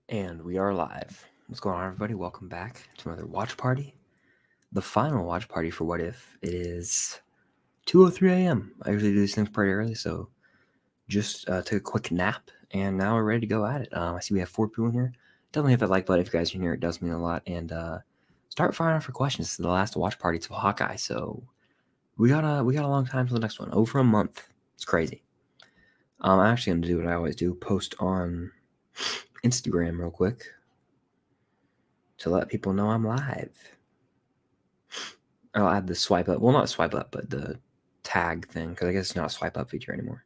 And we are live. What's going on, everybody? Welcome back to another watch party. The final watch party for What If. It is 2:03 a.m. I usually do these things pretty early, so just took a quick nap, and now we're ready to go at it. I see we have 4 people in here. Definitely hit that like button if you guys are in here. It does mean a lot. And start firing for questions. This is the last watch party to Hawkeye, so we got a long time till the next one. Over a month. It's crazy. I'm actually gonna do what I always do: post on Instagram real quick to let people know I'm live. I'll add the swipe up. Well, not swipe up, but the tag thing, because I guess it's not a swipe up feature anymore.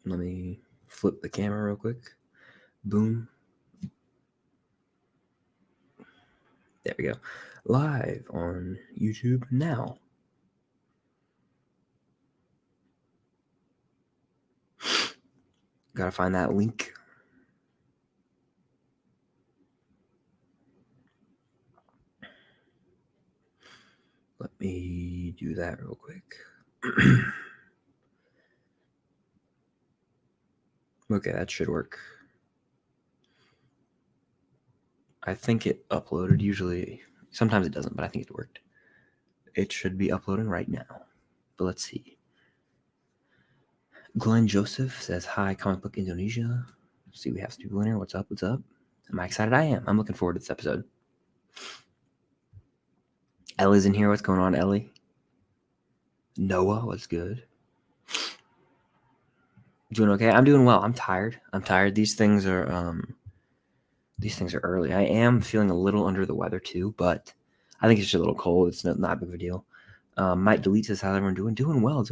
Let me flip the camera real quick. Boom. There we go. Live on YouTube now. Gotta find that link. Let me do that real quick. Okay, that should work. I think it uploaded. Usually, sometimes it doesn't, but I think it worked. It should be uploading right now. But let's see. Glenn Joseph says, hi, Comic Book Indonesia. See, we have some people in here. What's up? What's up? Am I excited? I am. I'm looking forward to this episode. Ellie's in here. What's going on, Ellie? Noah, what's good? Doing okay? I'm doing well. I'm tired. These things are early. I am feeling a little under the weather too, but I think it's just a little cold. It's not big of a deal. Mike Delete says, how's everyone doing? Doing well.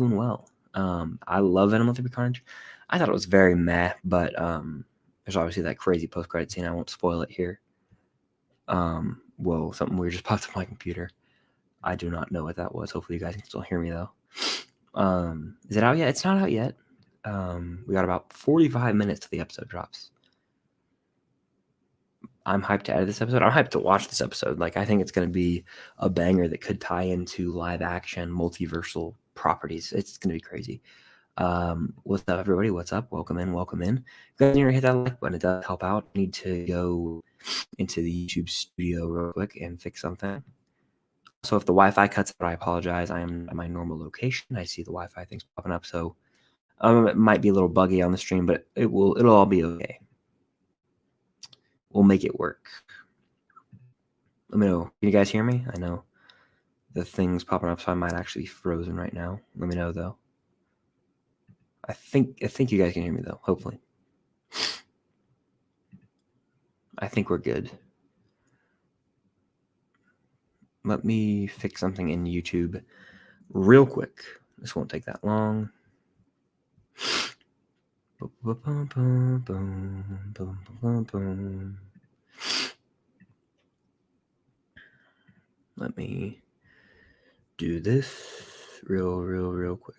I love Venom with Carnage. I thought it was very meh, but there's obviously that crazy post-credit scene. I won't spoil it here. Whoa, something weird just popped up on my computer. I do not know what that was. Hopefully you guys can still hear me though. Is it out yet? It's not out yet. We got about 45 minutes till the episode drops. I'm hyped to edit this episode. I'm hyped to watch this episode. Like, I think it's going to be a banger that could tie into live action multiversal properties. It's going to be crazy. What's up, everybody? What's up? Welcome in. If you guys need to hit that like button, it does help out. I need to go into the YouTube studio real quick and fix something. So if the Wi-Fi cuts out, I apologize. I am at my normal location. I see the Wi-Fi things popping up, so it might be a little buggy on the stream, but it'll all be okay. We'll make it work. Let me know. Can you guys hear me? I know the thing's popping up, so I might actually be frozen right now. Let me know though. I think you guys can hear me though. Hopefully. I think we're good. Let me fix something in YouTube real quick. This won't take that long. Let me do this real quick.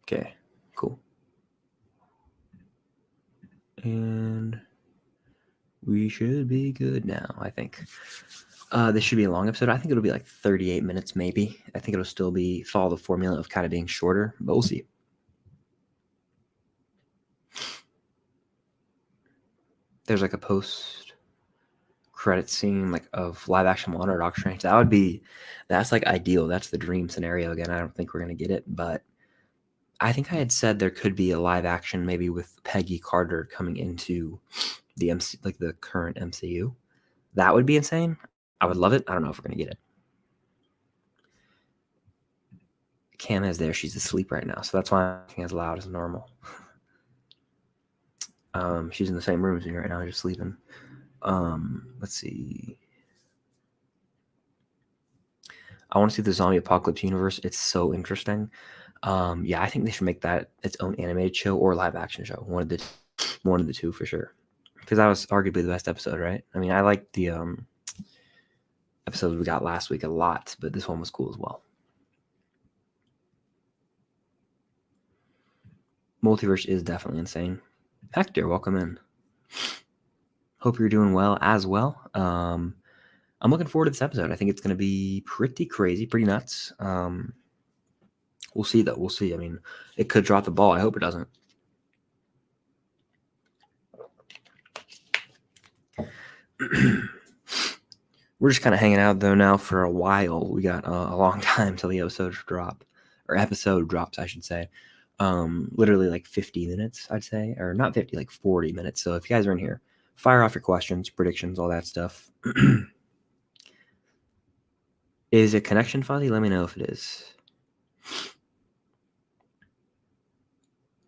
Okay, cool. And we should be good now, I think. This should be a long episode. I think it'll be like 38 minutes, maybe. I think it'll still follow the formula of kind of being shorter, but we'll see. There's like a post-credit scene like of live action Water Doctor Strange. That's like ideal. That's the dream scenario. Again, I don't think we're gonna get it, but I think I had said there could be a live action maybe with Peggy Carter coming into the MC, like the current MCU. That would be insane. I would love it. I don't know if we're gonna get it. Cam is there. She's asleep right now, so that's why I'm talking as loud as normal. She's in the same room as me right now, just sleeping. Let's see. I want to see the zombie apocalypse universe. It's so interesting. Yeah, I think they should make that its own animated show or live action show. One of the two for sure. Because that was arguably the best episode, right? I mean, I liked the episodes we got last week a lot, but this one was cool as well. Multiverse is definitely insane. Hector, welcome in. Hope you're doing well as well. I'm looking forward to this episode. I think it's going to be pretty crazy, pretty nuts. We'll see, though. We'll see. I mean, it could drop the ball. I hope it doesn't. We're just kind of hanging out, though, now for a while. We got a long time till the episode drops, I should say. Literally like 50 minutes, I'd say. Or not 50, like 40 minutes. So if you guys are in here, fire off your questions, predictions, all that stuff. Is it connection fuzzy? Let me know if it is.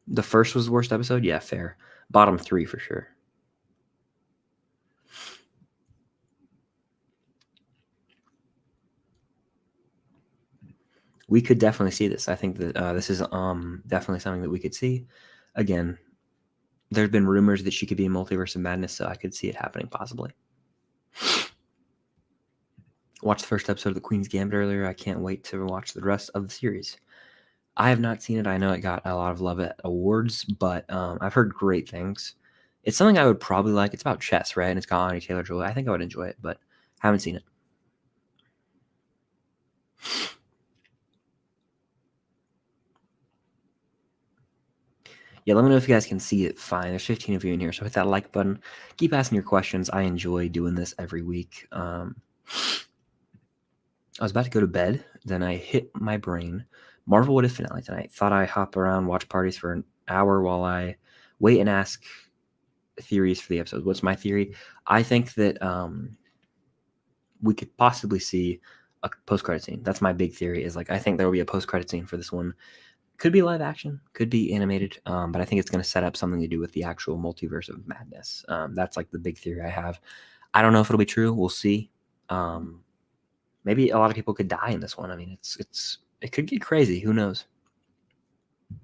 The first was the worst episode? Yeah, fair. Bottom 3 for sure. We could definitely see this. I think that this is definitely something that we could see. Again, there's been rumors that she could be in Multiverse of Madness, so I could see it happening possibly. Watched the first episode of The Queen's Gambit earlier. I can't wait to watch the rest of the series. I have not seen it. I know it got a lot of love at awards, but I've heard great things. It's something I would probably like. It's about chess, right? And it's got Anya Taylor-Joy. I think I would enjoy it, but haven't seen it. Yeah, let me know if you guys can see it fine. There's 15 of you in here, so hit that like button. Keep asking your questions. I enjoy doing this every week. I was about to go to bed. Then I hit my brain. Marvel What If finale tonight. Thought I'd hop around, watch parties for an hour while I wait and ask theories for the episode. What's my theory? I think that we could possibly see a post-credit scene. That's my big theory, is like I think there will be a post-credit scene for this one. Could be live action, could be animated, but I think it's going to set up something to do with the actual Multiverse of Madness. That's like the big theory I have. I don't know if it'll be true. We'll see. Maybe a lot of people could die in this one. I mean, it could get crazy. Who knows? Are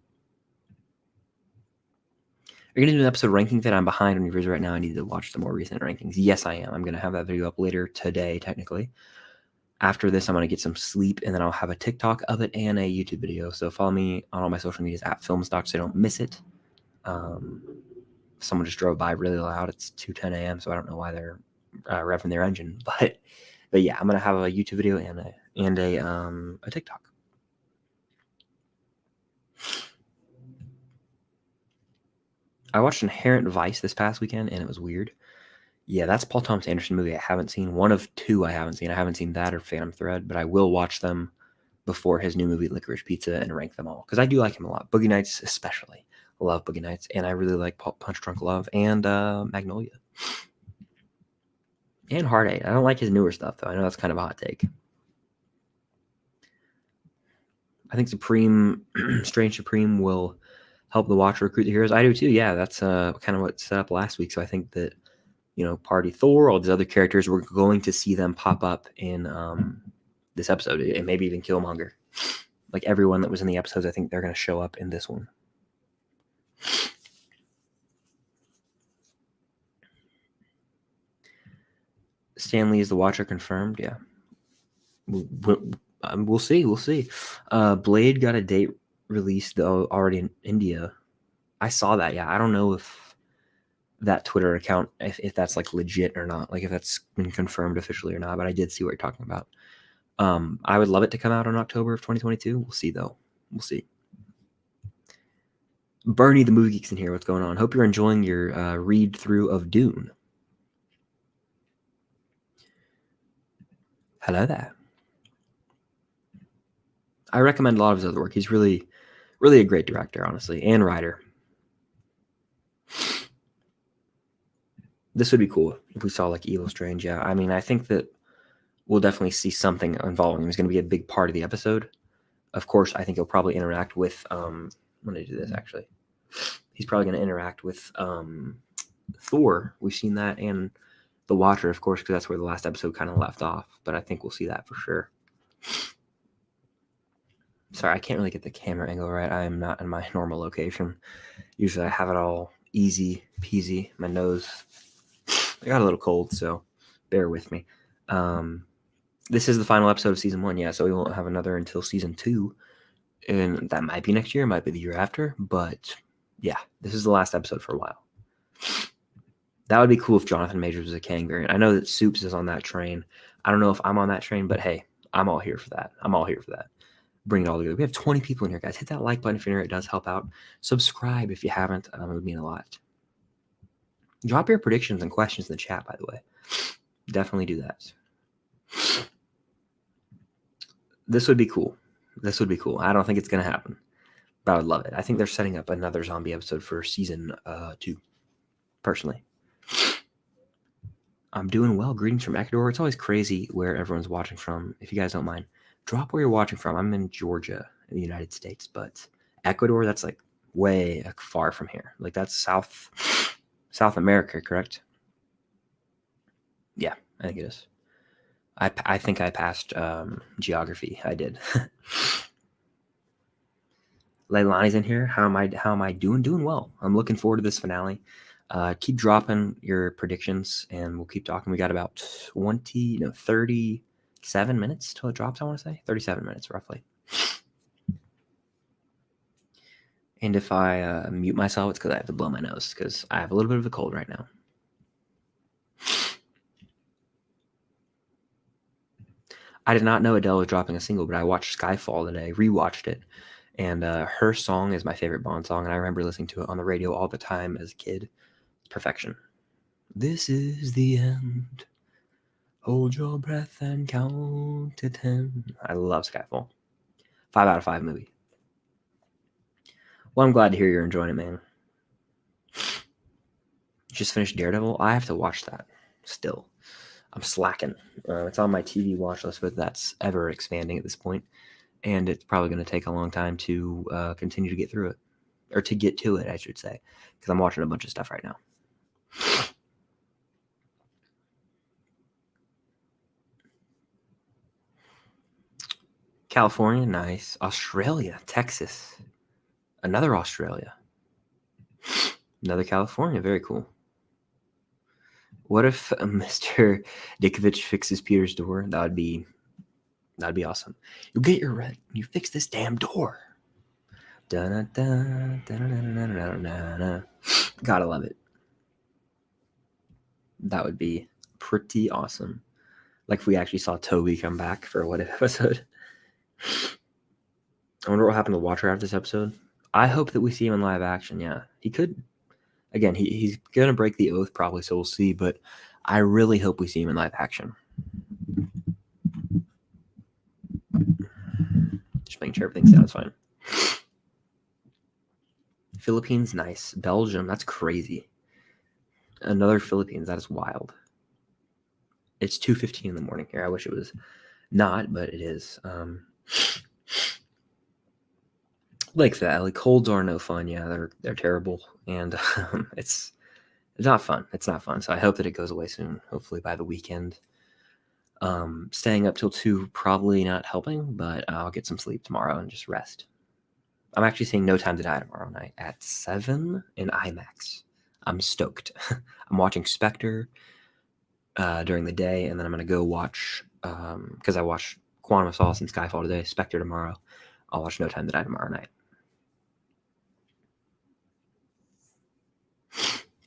you going to do an episode ranking that I'm behind on yours right now? I need to watch the more recent rankings. Yes, I am. I'm going to have that video up later today, technically. After this, I'm going to get some sleep, and then I'll have a TikTok of it and a YouTube video. So follow me on all my social medias at Filmstock so you don't miss it. Someone just drove by really loud. It's 2:10 a.m., so I don't know why they're revving their engine. But yeah, I'm going to have a YouTube video and a TikTok. I watched Inherent Vice this past weekend, and it was weird. Yeah, that's Paul Thomas Anderson movie I haven't seen. One of two I haven't seen. I haven't seen that or Phantom Thread, but I will watch them before his new movie Licorice Pizza and rank them all because I do like him a lot. Boogie Nights especially. I love Boogie Nights, and I really like Punch Drunk Love and Magnolia. And Heart 8. I don't like his newer stuff, though. I know that's kind of a hot take. I think Strange Supreme will help the Watcher recruit the heroes. I do too. Yeah, that's kind of what set up last week. So I think that, Party Thor, all these other characters, we're going to see them pop up in this episode, and maybe even Killmonger. Like everyone that was in the episodes, I think they're going to show up in this one. Stan Lee is the Watcher confirmed. Yeah. We'll see. We'll see. Blade got a date released though already in India. I saw that. Yeah. I don't know if that Twitter account, if that's like legit or not, like if that's been confirmed officially or not, but I did see what you're talking about. I would love it to come out in October of 2022. We'll see though. We'll see. Bernie the Movie Geek's in here. What's going on? Hope you're enjoying your read through of Dune. Hello there. I recommend a lot of his other work. He's really, really a great director, honestly, and writer. This would be cool if we saw like Evil Strange. Yeah, I mean, I think that we'll definitely see something involving him. He's going to be a big part of the episode. Of course, I think he'll probably interact with. I'm going to do this actually. He's probably going to interact with Thor. We've seen that, and the Watcher, of course, because that's where the last episode kind of left off. But I think we'll see that for sure. Sorry, I can't really get the camera angle right. I am not in my normal location. Usually, I have it all easy peasy. My nose, I got a little cold, so bear with me. This is the final episode of season 1, yeah, so we won't have another until season 2, and that might be next year, might be the year after, but yeah, this is the last episode for a while. That would be cool if Jonathan Majors was a Kang variant. I know that Soups is on that train. I don't know if I'm on that train, but hey, I'm all here for that. bring it all together. We have 20 people in here, guys. Hit that like button if you're here. It does help out. Subscribe if you haven't. It would mean a lot. Drop your predictions and questions in the chat, by the way. Definitely do that. This would be cool. This would be cool. I don't think it's going to happen, but I would love it. I think they're setting up another zombie episode for season 2, personally. I'm doing well. Greetings from Ecuador. It's always crazy where everyone's watching from. If you guys don't mind, drop where you're watching from. I'm in Georgia in the United States, but Ecuador, that's like way far from here. Like that's South America, correct? Yeah, I think it is. I think I passed geography. I did. Leilani's in here. How am I doing? Doing well. I'm looking forward to this finale. Keep dropping your predictions, and we'll keep talking. We got about 37 minutes till it drops. I want to say 37 minutes roughly. And if I mute myself, it's because I have to blow my nose because I have a little bit of a cold right now. I did not know Adele was dropping a single, but I watched Skyfall today, rewatched it, and her song is my favorite Bond song, and I remember listening to it on the radio all the time as a kid. It's perfection. This is the end. Hold your breath and count to 10. I love Skyfall. 5 out of 5 movie. Well, I'm glad to hear you're enjoying it, man. Just finished Daredevil. I have to watch that still. I'm slacking. It's on my TV watch list, but that's ever expanding at this point. And it's probably going to take a long time to continue to get through it. Or to get to it, I should say. Because I'm watching a bunch of stuff right now. California, nice. Australia, Texas. Another Australia. Another California, very cool. What if Mr. Dickovich fixes Peter's door? That'd be awesome. You get your rent. You fix this damn door. Da-da-da, gotta love it. That would be pretty awesome. Like if we actually saw Toby come back for what episode. I wonder what happened to Watcher after this episode. I hope that we see him in live action. Yeah, he could. Again, he's gonna break the oath probably, so we'll see. But I really hope we see him in live action. Just making sure everything sounds fine. Philippines, nice. Belgium, that's crazy. Another Philippines, that is wild. It's 2:15 in the morning here. I wish it was not, but it is. Like that. Like colds are no fun. Yeah, they're terrible, and it's not fun. It's not fun. So I hope that it goes away soon. Hopefully by the weekend. Staying up till 2 probably not helping, but I'll get some sleep tomorrow and just rest. I'm actually seeing No Time to Die tomorrow night at 7 in IMAX. I'm stoked. I'm watching Spectre during the day, and then I'm going to go watch, because I watched Quantum of Solace and Skyfall today, Spectre tomorrow. I'll watch No Time to Die tomorrow night.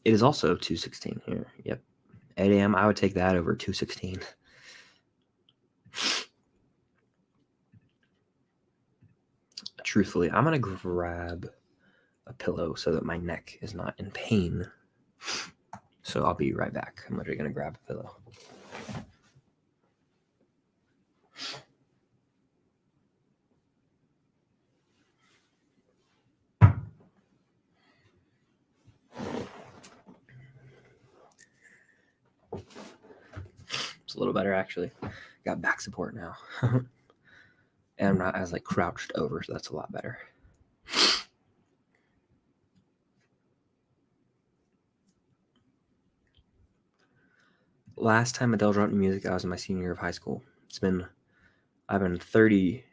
It is also 2:16 here. Yep. 8 a.m. I would take that over 2:16. Truthfully, I'm going to grab a pillow so that my neck is not in pain. So I'll be right back. I'm literally going to grab a pillow. It's a little better, actually. Got back support now. And I'm not as like crouched over, so that's a lot better. Last time Adele dropped music, I was in my senior year of high school. I've been thirsty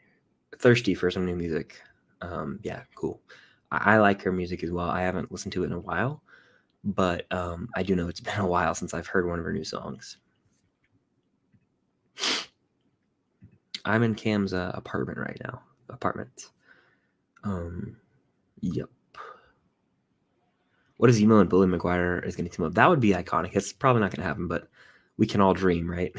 for some new music. Yeah, cool. I like her music as well. I haven't listened to it in a while, but I do know it's been a while since I've heard one of her new songs. I'm in Cam's apartment right now. Yep. What is Emo and Billy McGuire is going to team up? That would be iconic. It's probably not going to happen, but we can all dream, right?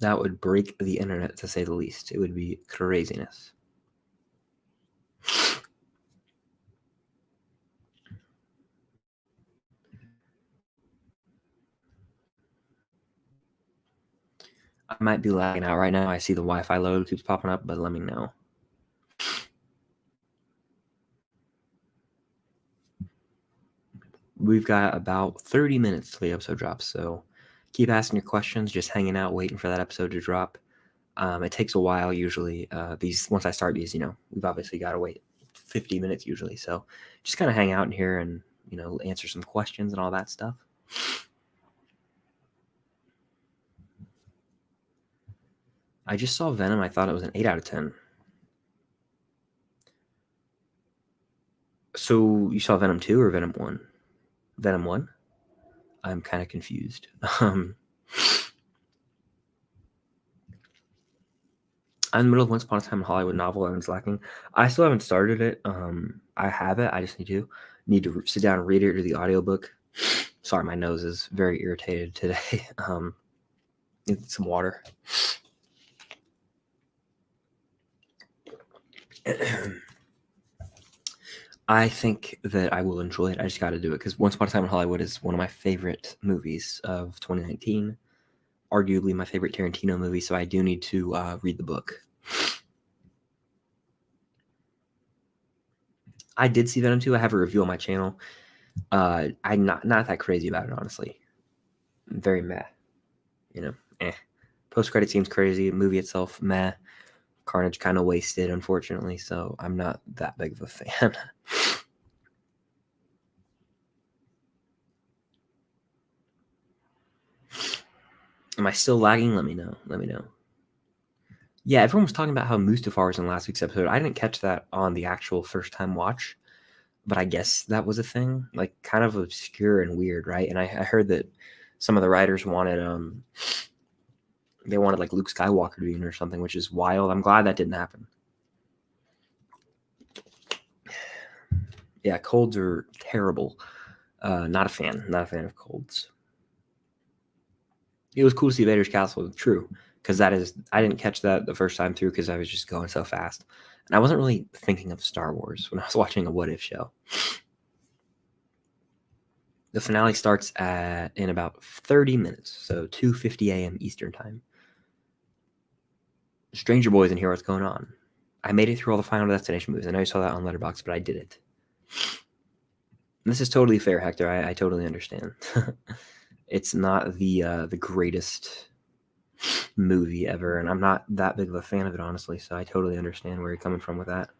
That would break the internet, to say the least. It would be craziness. I might be lagging out right now. I see the Wi-Fi load keeps popping up, but let me know. We've got about 30 minutes till the episode drops, so keep asking your questions, just hanging out, waiting for that episode to drop. It takes a while usually. Once I start these, we've obviously got to wait 50 minutes usually. So just kind of hang out in here and, answer some questions and all that stuff. I just saw Venom. I thought it was an 8 out of 10. So you saw Venom 2 or Venom 1? Venom 1? I'm kind of confused. I'm in the middle of Once Upon a Time in Hollywood novel. Everyone's lacking. I still haven't started it. I have it. I just need to sit down and read it or the audiobook. Sorry, my nose is very irritated today. Need some water. I think that I will enjoy it. I just got to do it because Once Upon a Time in Hollywood is one of my favorite movies of 2019. Arguably my favorite Tarantino movie, so I do need to read the book. I did see Venom 2. I have a review on my channel. I'm not that crazy about it, honestly. Very meh. Post-credit seems crazy. The movie itself, meh. Carnage kind of wasted, unfortunately, so I'm not that big of a fan. Am I still lagging? Let me know. Yeah, everyone was talking about how Mustafar was in last week's episode. I didn't catch that on the actual first-time watch, but I guess that was a thing. Like, kind of obscure and weird, right? And I heard that some of the writers wanted like Luke Skywalker to be in or something, which is wild. I'm glad that didn't happen. Yeah, colds are terrible. Not a fan of colds. It was cool to see Vader's castle. True, because I didn't catch that the first time through because I was just going so fast, and I wasn't really thinking of Star Wars when I was watching a What If show. The finale starts in about 30 minutes, so 2:50 a.m. Eastern time. Stranger Boys in here. What's going on? I made it through all the Final Destination movies. I know you saw that on Letterboxd, but I did it. This is totally fair, Hector. I totally understand. It's not the greatest movie ever, and I'm not that big of a fan of it, honestly, so I totally understand where you're coming from with that.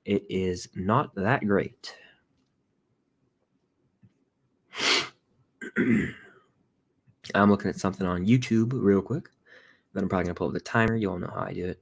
It is not that great. I'm looking at something on YouTube real quick. Then I'm probably going to pull up the timer. You all know how I do it.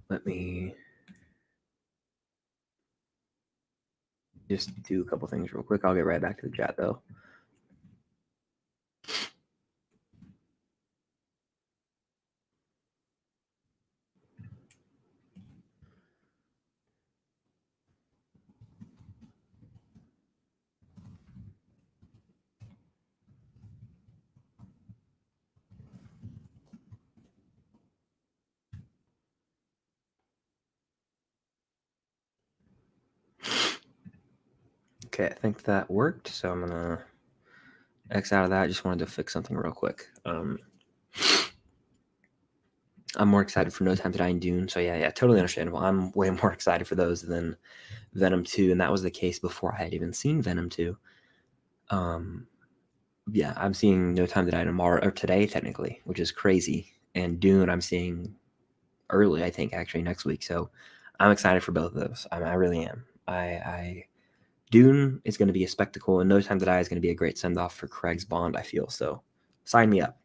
Let me just do a couple things real quick. I'll get right back to the chat, though. Okay, I think that worked, so I'm going to X out of that. I just wanted to fix something real quick. I'm more excited for No Time to Die and Dune, so yeah, totally understandable. I'm way more excited for those than Venom 2, and that was the case before I had even seen Venom 2. Yeah, I'm seeing No Time to Die tomorrow, or today, technically, which is crazy. And Dune, I'm seeing early, I think, actually, next week. So I'm excited for both of those. I really am. Dune is going to be a spectacle, and No Time to Die is going to be a great send-off for Craig's Bond, I feel. So sign me up.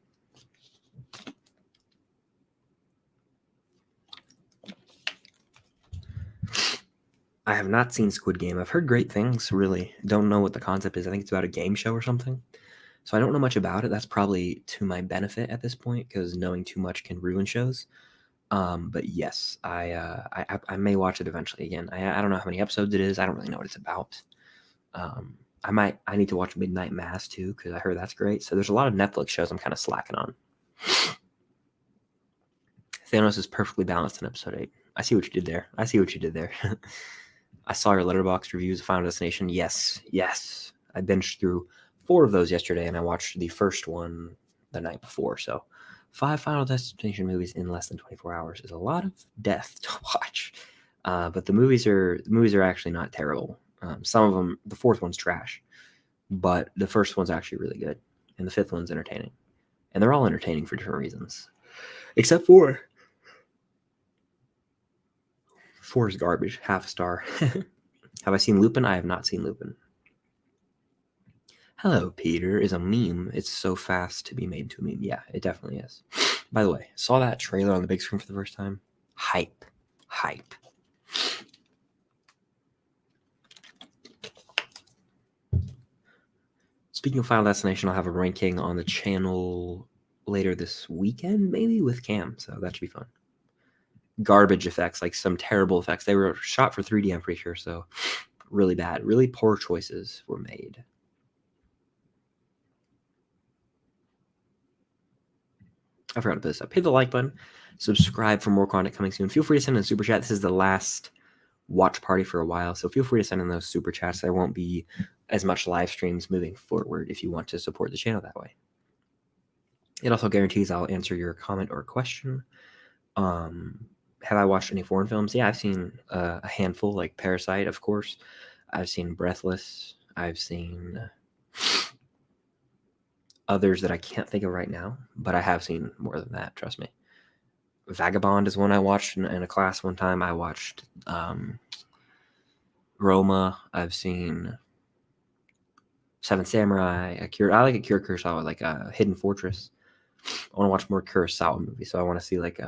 I have not seen Squid Game. I've heard great things, really. Don't know what the concept is. I think it's about a game show or something. So I don't know much about it. That's probably to my benefit at this point because knowing too much can ruin shows. But yes, I may watch it eventually again. I don't know how many episodes it is. I don't really know what it's about. I need to watch Midnight Mass too because I heard that's great. So there's a lot of Netflix shows I'm kind of slacking on. Thanos is perfectly balanced in episode 8. I see what you did there. I saw your Letterboxd reviews of Final Destination. Yes. I binged through 4 of those yesterday, and I watched the first one the night before. So 5 Final Destination movies in less than 24 hours is a lot of death to watch. But the movies are actually not terrible. Some of them, the 4th one's trash, but the first one's actually really good, and the 5th one's entertaining. And they're all entertaining for different reasons. Except 4 is garbage. Half a star. Have I seen Lupin? I have not seen Lupin. Hello, Peter is a meme. It's so fast to be made into a meme. Yeah, it definitely is. By the way, saw that trailer on the big screen for the first time. Hype. Speaking of Final Destination, I'll have a ranking on the channel later this weekend, maybe with Cam. So that should be fun. Garbage effects, like some terrible effects. They were shot for 3D, I'm pretty sure. So really bad. Really poor choices were made. I forgot to put this up. Hit the like button. Subscribe for more content coming soon. Feel free to send in a super chat. This is the last watch party for a while, so feel free to send in those super chats. There won't be as much live streams moving forward if you want to support the channel that way. It also guarantees I'll answer your comment or question. Have I watched any foreign films? Yeah, I've seen a handful, like Parasite, of course. I've seen Breathless. I've seen others that I can't think of right now, but I have seen more than that, trust me. Vagabond is one I watched in a class one time. I watched Roma. I've seen Seven Samurai. I like Akira Kurosawa, like Hidden Fortress. I want to watch more Kurosawa movies, so I want to see like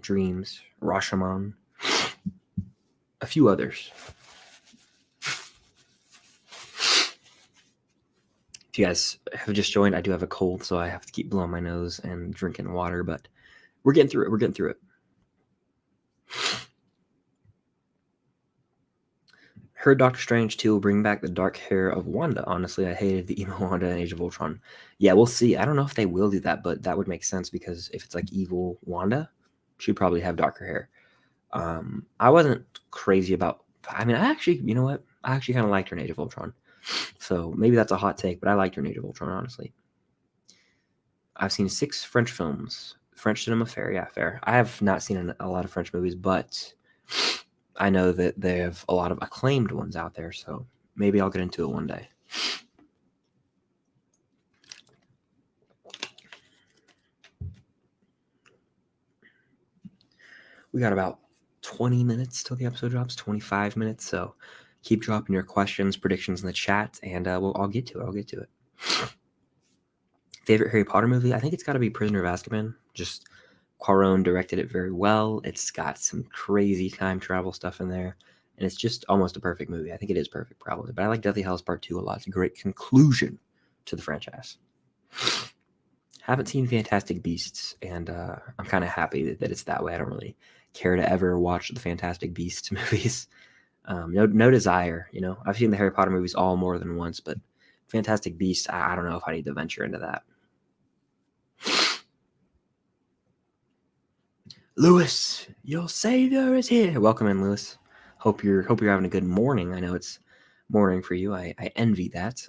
Dreams, Rashomon, a few others. If you guys have just joined, I do have a cold, so I have to keep blowing my nose and drinking water, but we're getting through it. Heard Doctor Strange 2 will bring back the dark hair of Wanda. Honestly, I hated the emo Wanda in Age of Ultron. Yeah, we'll see. I don't know if they will do that, but that would make sense because if it's like evil Wanda, she'd probably have darker hair. I wasn't crazy about. I mean, I actually, you know what? I actually kind of liked her in Age of Ultron. So maybe that's a hot take, but I liked her in Age of Ultron, honestly. I've seen 6 French films. French cinema, fair. Yeah, fair. I have not seen a lot of French movies, but I know that they have a lot of acclaimed ones out there, so maybe I'll get into it one day. We got about 20 minutes till the episode drops, 25 minutes, so keep dropping your questions, predictions in the chat, and I'll get to it. Favorite Harry Potter movie? I think it's got to be Prisoner of Azkaban. Just Cuarón directed it very well. It's got some crazy time travel stuff in there, and it's just almost a perfect movie. I think it is perfect, probably. But I like Deathly Hallows Part 2 a lot. It's a great conclusion to the franchise. Haven't seen Fantastic Beasts, and I'm kind of happy that it's that way. I don't really care to ever watch the Fantastic Beasts movies. No desire, you know. I've seen the Harry Potter movies all more than once, but Fantastic Beasts, I don't know if I need to venture into that. Lewis, your savior is here. Welcome in, Lewis. Hope you're having a good morning. I know it's morning for you. I envy that.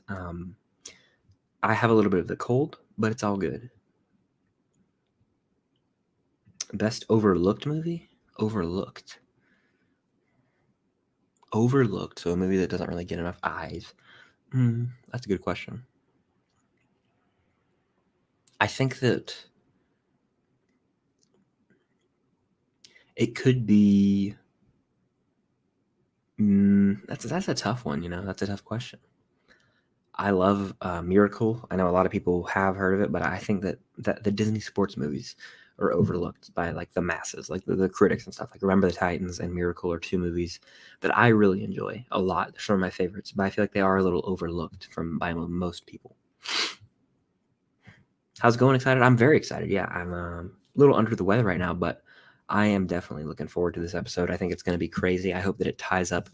I have a little bit of the cold, but it's all good. Best overlooked movie? Overlooked. So a movie that doesn't really get enough eyes. That's a good question. I think that it could be. That's a tough one. You know, that's a tough question. I love Miracle. I know a lot of people have heard of it, but I think that the Disney sports movies are overlooked by like the masses, like the critics and stuff. Like Remember the Titans and Miracle are 2 movies that I really enjoy a lot. They're some of my favorites, but I feel like they are a little overlooked by most people. How's it going? Excited? I'm very excited. Yeah, I'm a little under the weather right now, but I am definitely looking forward to this episode. I think it's going to be crazy. I hope that it ties up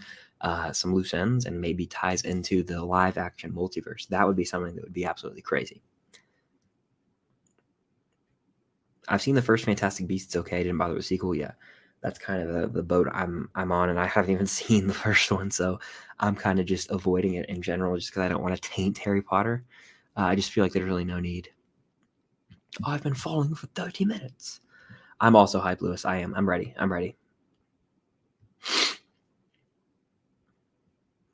some loose ends and maybe ties into the live action multiverse. That would be something that would be absolutely crazy. I've seen the first Fantastic Beasts. It's okay. I didn't bother with the sequel. Yeah, that's kind of the boat I'm on, and I haven't even seen the first one, so I'm kind of just avoiding it in general, just because I don't want to taint Harry Potter. I just feel like there's really no need. Oh, I've been falling for 30 minutes. I'm also hype, Lewis. I am. I'm ready. I'm ready.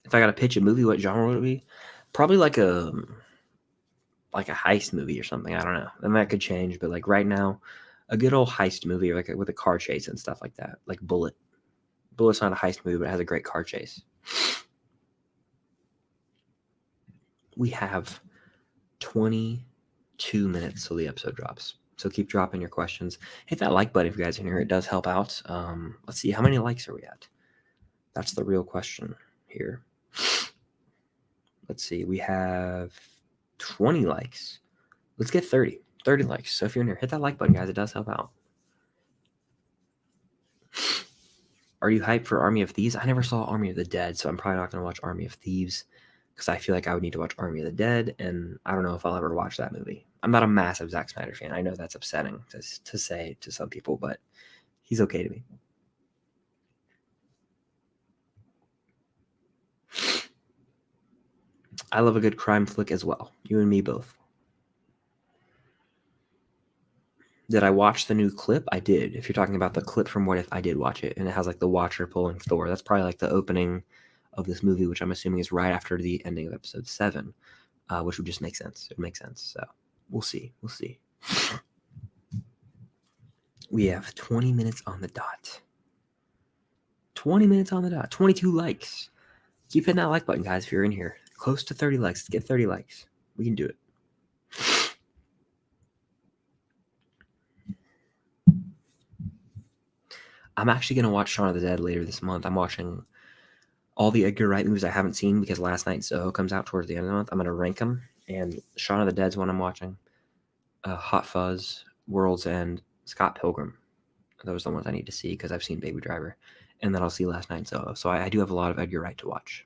If I got to pitch a movie, what genre would it be? Probably like a heist movie or something. I don't know. And that could change, but like right now, a good old heist movie, like with a car chase and stuff like that. Like Bullet. Bullet's not a heist movie, but it has a great car chase. We have 22 minutes till the episode drops. So keep dropping your questions. Hit that like button if you guys are here. It does help out. Let's see, how many likes are we at? That's the real question here. Let's see, we have 20 likes. Let's get 30 likes. So if you're in here, hit that like button, guys. It does help out. Are you hyped for Army of Thieves? I never saw Army of the Dead, so I'm probably not going to watch Army of Thieves because I feel like I would need to watch Army of the Dead, and I don't know if I'll ever watch that movie. I'm not a massive Zack Snyder fan. I know that's upsetting to say to some people, but he's okay to me. I love a good crime flick as well. You and me both. Did I watch the new clip? I did. If you're talking about the clip from What If, I did watch it, and it has like the Watcher pulling Thor. That's probably like the opening of this movie, which I'm assuming is right after the ending of episode 7, which would just make sense. It makes sense. So we'll see. We'll see. We have 20 minutes on the dot. 20 minutes on the dot. 22 likes. Keep hitting that like button, guys, if you're in here. Close to 30 likes. Let's get 30 likes. We can do it. I'm actually going to watch Shaun of the Dead later this month. I'm watching all the Edgar Wright movies I haven't seen because last night Zoho comes out towards the end of the month. I'm going to rank them, and Shaun of the Dead's one I'm watching. Hot Fuzz, World's End, Scott Pilgrim. Those are the ones I need to see because I've seen Baby Driver. And then I'll see Last Night Zoho. So I do have a lot of Edgar Wright to watch.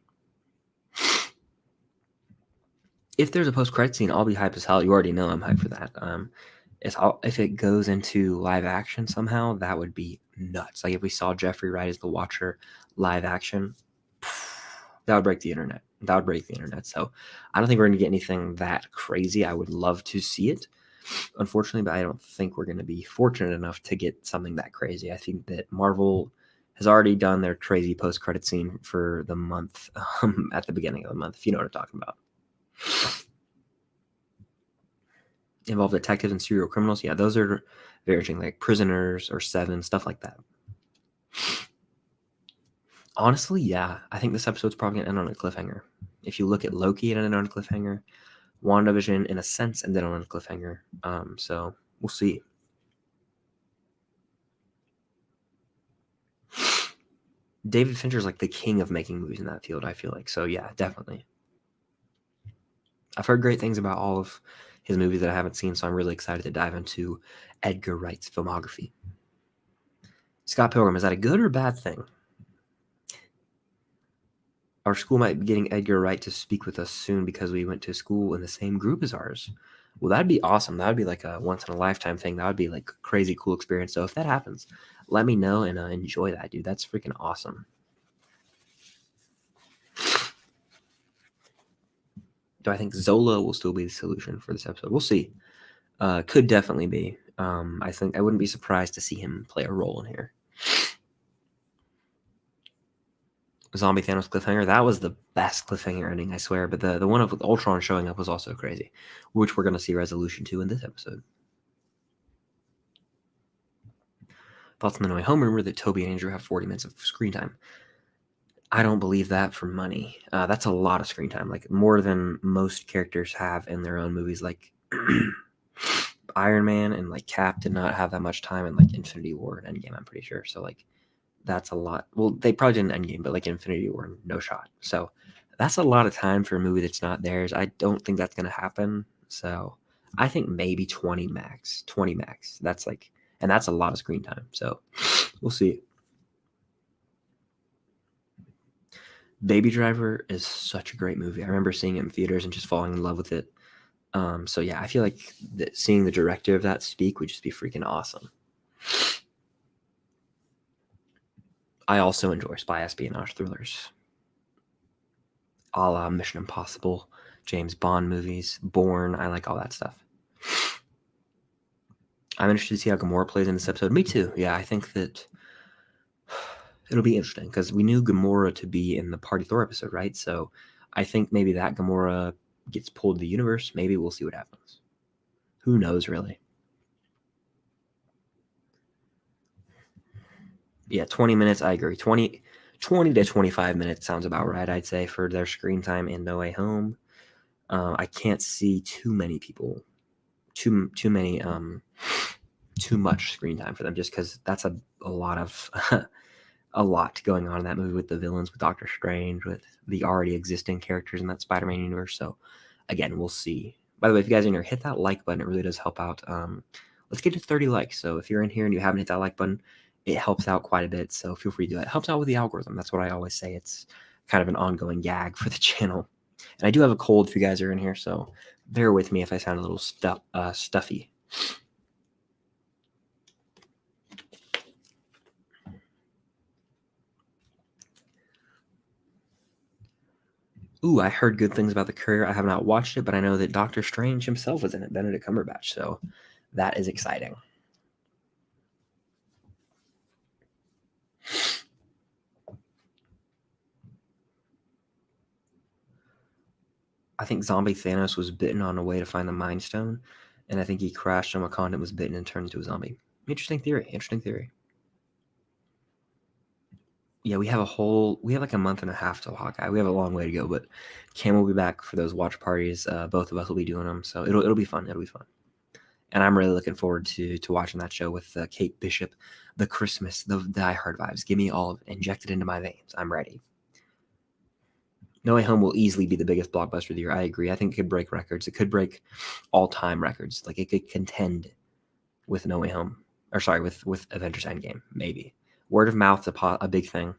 If there's a post-credit scene, I'll be hyped as hell. You already know I'm hyped for that. If it goes into live action somehow, that would be nuts. Like if we saw Jeffrey Wright as the Watcher live action, that would break the internet. That would break the internet. So I don't think we're going to get anything that crazy. I would love to see it, unfortunately, but I don't think we're going to be fortunate enough to get something that crazy. I think that Marvel has already done their crazy post-credit scene for the month at the beginning of the month, if you know what I'm talking about. Involve detectives and serial criminals. Yeah, those are very interesting, like Prisoners or Seven, stuff like that. Honestly, yeah, I think this episode's probably going to end on a cliffhanger. If you look at Loki, it ended on a cliffhanger. WandaVision, in a sense, ended on a cliffhanger. So we'll see. David Fincher's like the king of making movies in that field, I feel like. So yeah, definitely. I've heard great things about all of his movies that I haven't seen, so I'm really excited to dive into Edgar Wright's filmography. Scott Pilgrim, is that a good or bad thing? Our school might be getting Edgar Wright to speak with us soon because we went to school in the same group as ours. Well, that'd be awesome. That would be like a once-in-a-lifetime thing. That would be like a crazy cool experience. So if that happens, let me know and enjoy that, dude. That's freaking awesome. Do I think Zola will still be the solution for this episode? We'll see. Could definitely be. I think I wouldn't be surprised to see him play a role in here. Zombie Thanos cliffhanger, that was the best cliffhanger ending, I swear. But the one with Ultron showing up was also crazy, which we're going to see resolution to in this episode. Thoughts on the No Way Home rumor that Toby and Andrew have 40 minutes of screen time? I don't believe that for money. That's a lot of screen time, like more than most characters have in their own movies. Like Iron Man and like Cap did not have that much time in like Infinity War and Endgame, I'm pretty sure. So like that's a lot. Well, they probably didn't Endgame, but like Infinity War, no shot. So That's a lot of time for a movie that's not theirs. I don't think that's gonna happen. So I think maybe 20 max. 20 max. That's like, and that's a lot of screen time. So we'll see. Baby Driver is such a great movie. I remember seeing it in theaters and just falling in love with it. So yeah, I feel like seeing the director of that speak would just be freaking awesome. I also enjoy spy espionage thrillers, a la Mission Impossible, James Bond movies, Bourne. I like all that stuff. I'm interested to see how Gamora plays in this episode. Me too. Yeah, I think that it'll be interesting because we knew Gamora to be in the Party Thor episode, right? So I think maybe that Gamora gets pulled to the universe. Maybe we'll see what happens. Who knows, really? Yeah, 20 minutes. I agree. 20 to 25 minutes sounds about right, I'd say, for their screen time in No Way Home. I can't see too many people, too many, too much screen time for them, just because that's a lot of a lot going on in that movie with the villains, with Doctor Strange, with the already existing characters in that Spider-Man universe. So again, we'll see. By the way, if you guys are in here, hit that like button. It really does help out. Let's get to 30 likes. So if you're in here and you haven't hit that like button, it helps out quite a bit. So feel free to do that. It helps out with the algorithm. That's what I always say. It's kind of an ongoing gag for the channel. And I do have a cold if you guys are in here, so bear with me if I sound a little stuffy. Ooh, I heard good things about The Courier. I have not watched it, but I know that Doctor Strange himself was in it, Benedict Cumberbatch, so that is exciting. I think Zombie Thanos was bitten on a way to find the Mind Stone, and I think he crashed on Wakanda and was bitten and turned into a zombie. Interesting theory. Interesting theory. Yeah, we have like a month and a half till Hawkeye. We have a long way to go, but Cam will be back for those watch parties. Both of us will be doing them, so it'll be fun. It'll be fun. And I'm really looking forward to watching that show with Kate Bishop, the Christmas, the Die Hard vibes. Give me all of it, inject it into my veins. I'm ready. No Way Home will easily be the biggest blockbuster of the year. I agree. I think it could break records. It could break all-time records. Like it could contend with No Way Home, or sorry, with Avengers Endgame. Maybe word of mouth a big thing.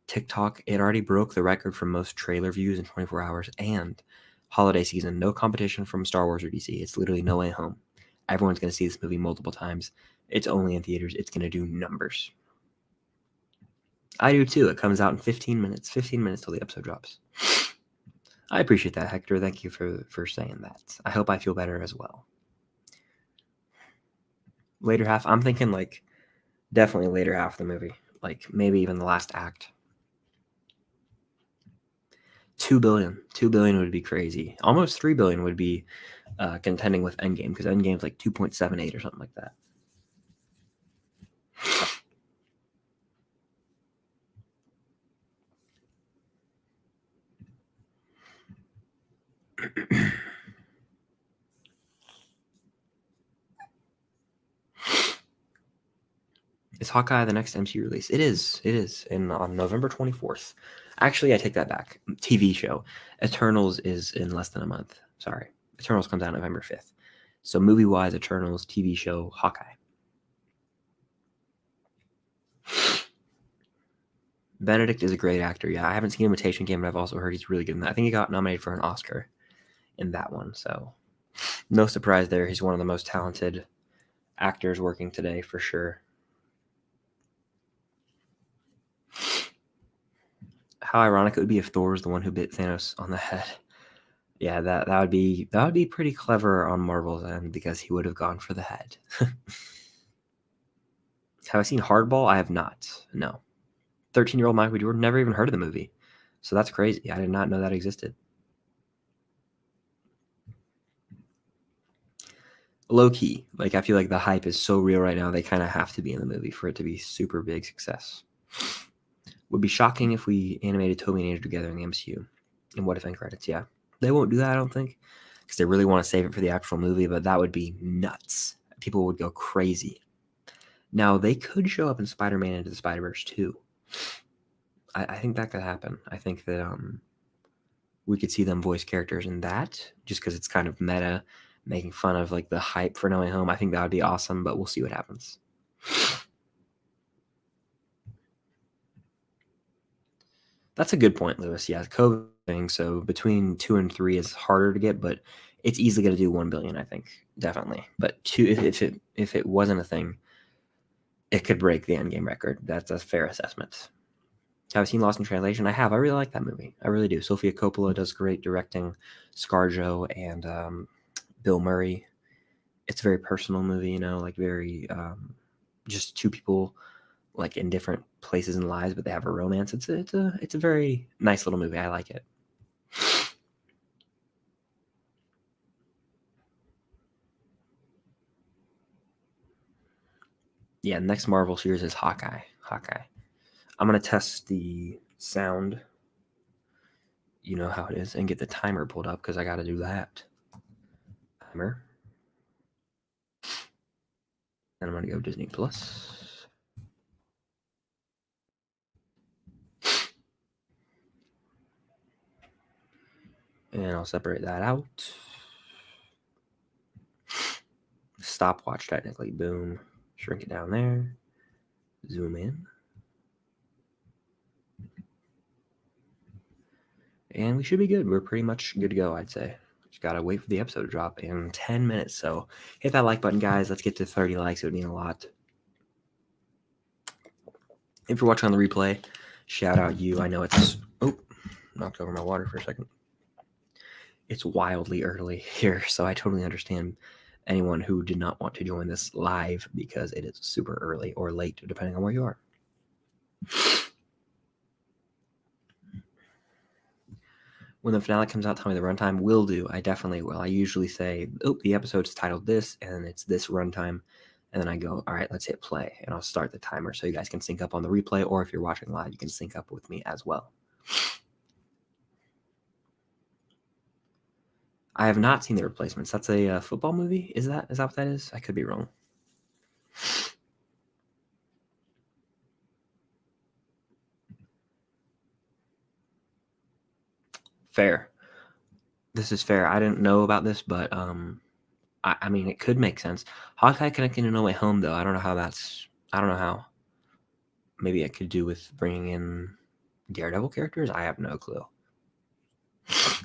TikTok, it already broke the record for most trailer views in 24 hours. And holiday season, no competition from Star Wars or DC. It's literally No Way Home. Everyone's going to see this movie multiple times. It's only in theaters. It's going to do numbers. I do too. It comes out in 15 minutes. 15 minutes till the episode drops. I appreciate that, Hector. Thank you for saying that. I hope I feel better as well. Later half, I'm thinking like definitely later half of the movie. Like maybe even the last act. 2 billion. 2 billion would be crazy. Almost 3 billion would be contending with Endgame, because Endgame's like 2.78 or something like that. Is Hawkeye the next MCU release? It is. It is. On November 24th. Actually, I take that back. TV show. Eternals is in less than a month. Sorry. Eternals comes out November 5th. So movie-wise, Eternals, TV show, Hawkeye. Benedict is a great actor. Yeah, I haven't seen Imitation Game, but I've also heard he's really good in that. I think he got nominated for an Oscar in that one. So no surprise there. He's one of the most talented actors working today for sure. How ironic it would be if Thor was the one who bit Thanos on the head. Yeah, that would be pretty clever on Marvel's end, because he would have gone for the head. Have I seen Hardball? I have not. No. 13-year-old Michael Jordan, never even heard of the movie. So that's crazy. I did not know that existed. Low key. Like I feel like the hype is so real right now, they kind of have to be in the movie for it to be super big success. Would be shocking if we animated Toby and Andrew together in the MCU. And what if end credits? Yeah. They won't do that, I don't think, because they really want to save it for the actual movie, but that would be nuts. People would go crazy. Now, they could show up in Spider-Man Into the Spider-Verse too. I think that could happen. I think that we could see them voice characters in that, just because it's kind of meta, making fun of like the hype for No Way Home. I think that would be awesome, but we'll see what happens. That's a good point, Lewis. Yeah, COVID thing. So between 2 and 3 is harder to get, but it's easily going to do 1 billion. I think definitely. But two, if it wasn't a thing, it could break the Endgame record. That's a fair assessment. Have I seen Lost in Translation? I have. I really like that movie. I really do. Sofia Coppola does great directing. ScarJo and Bill Murray. It's a very personal movie, like very just two people like in different places in lives, but they have a romance. It's a very nice little movie. I like it. Yeah, next Marvel series is Hawkeye. I'm gonna test the sound. You know how it is, and get the timer pulled up because I got to do that. Timer. Then I'm gonna go Disney Plus. And I'll separate that out. Stopwatch, technically. Boom. Shrink it down there. Zoom in. And we should be good. We're pretty much good to go, I'd say. Just gotta wait for the episode to drop in 10 minutes. So hit that like button, guys. Let's get to 30 likes. It would mean a lot. If you're watching on the replay, shout out you. I know it's... Oh, knocked over my water for a second. It's wildly early here, so I totally understand anyone who did not want to join this live because it is super early or late, depending on where you are. When the finale comes out, tell me the runtime. Will do. I definitely will. I usually say, oh, the episode's titled this, and it's this runtime. And then I go, all right, let's hit play. And I'll start the timer so you guys can sync up on the replay. Or if you're watching live, you can sync up with me as well. I have not seen The Replacements. That's a football movie? Is that what that is? I could be wrong. Fair. This is fair. I didn't know about this, but I mean, it could make sense. Hawkeye connecting to No Way Home, though. I don't know how. Maybe it could do with bringing in Daredevil characters. I have no clue.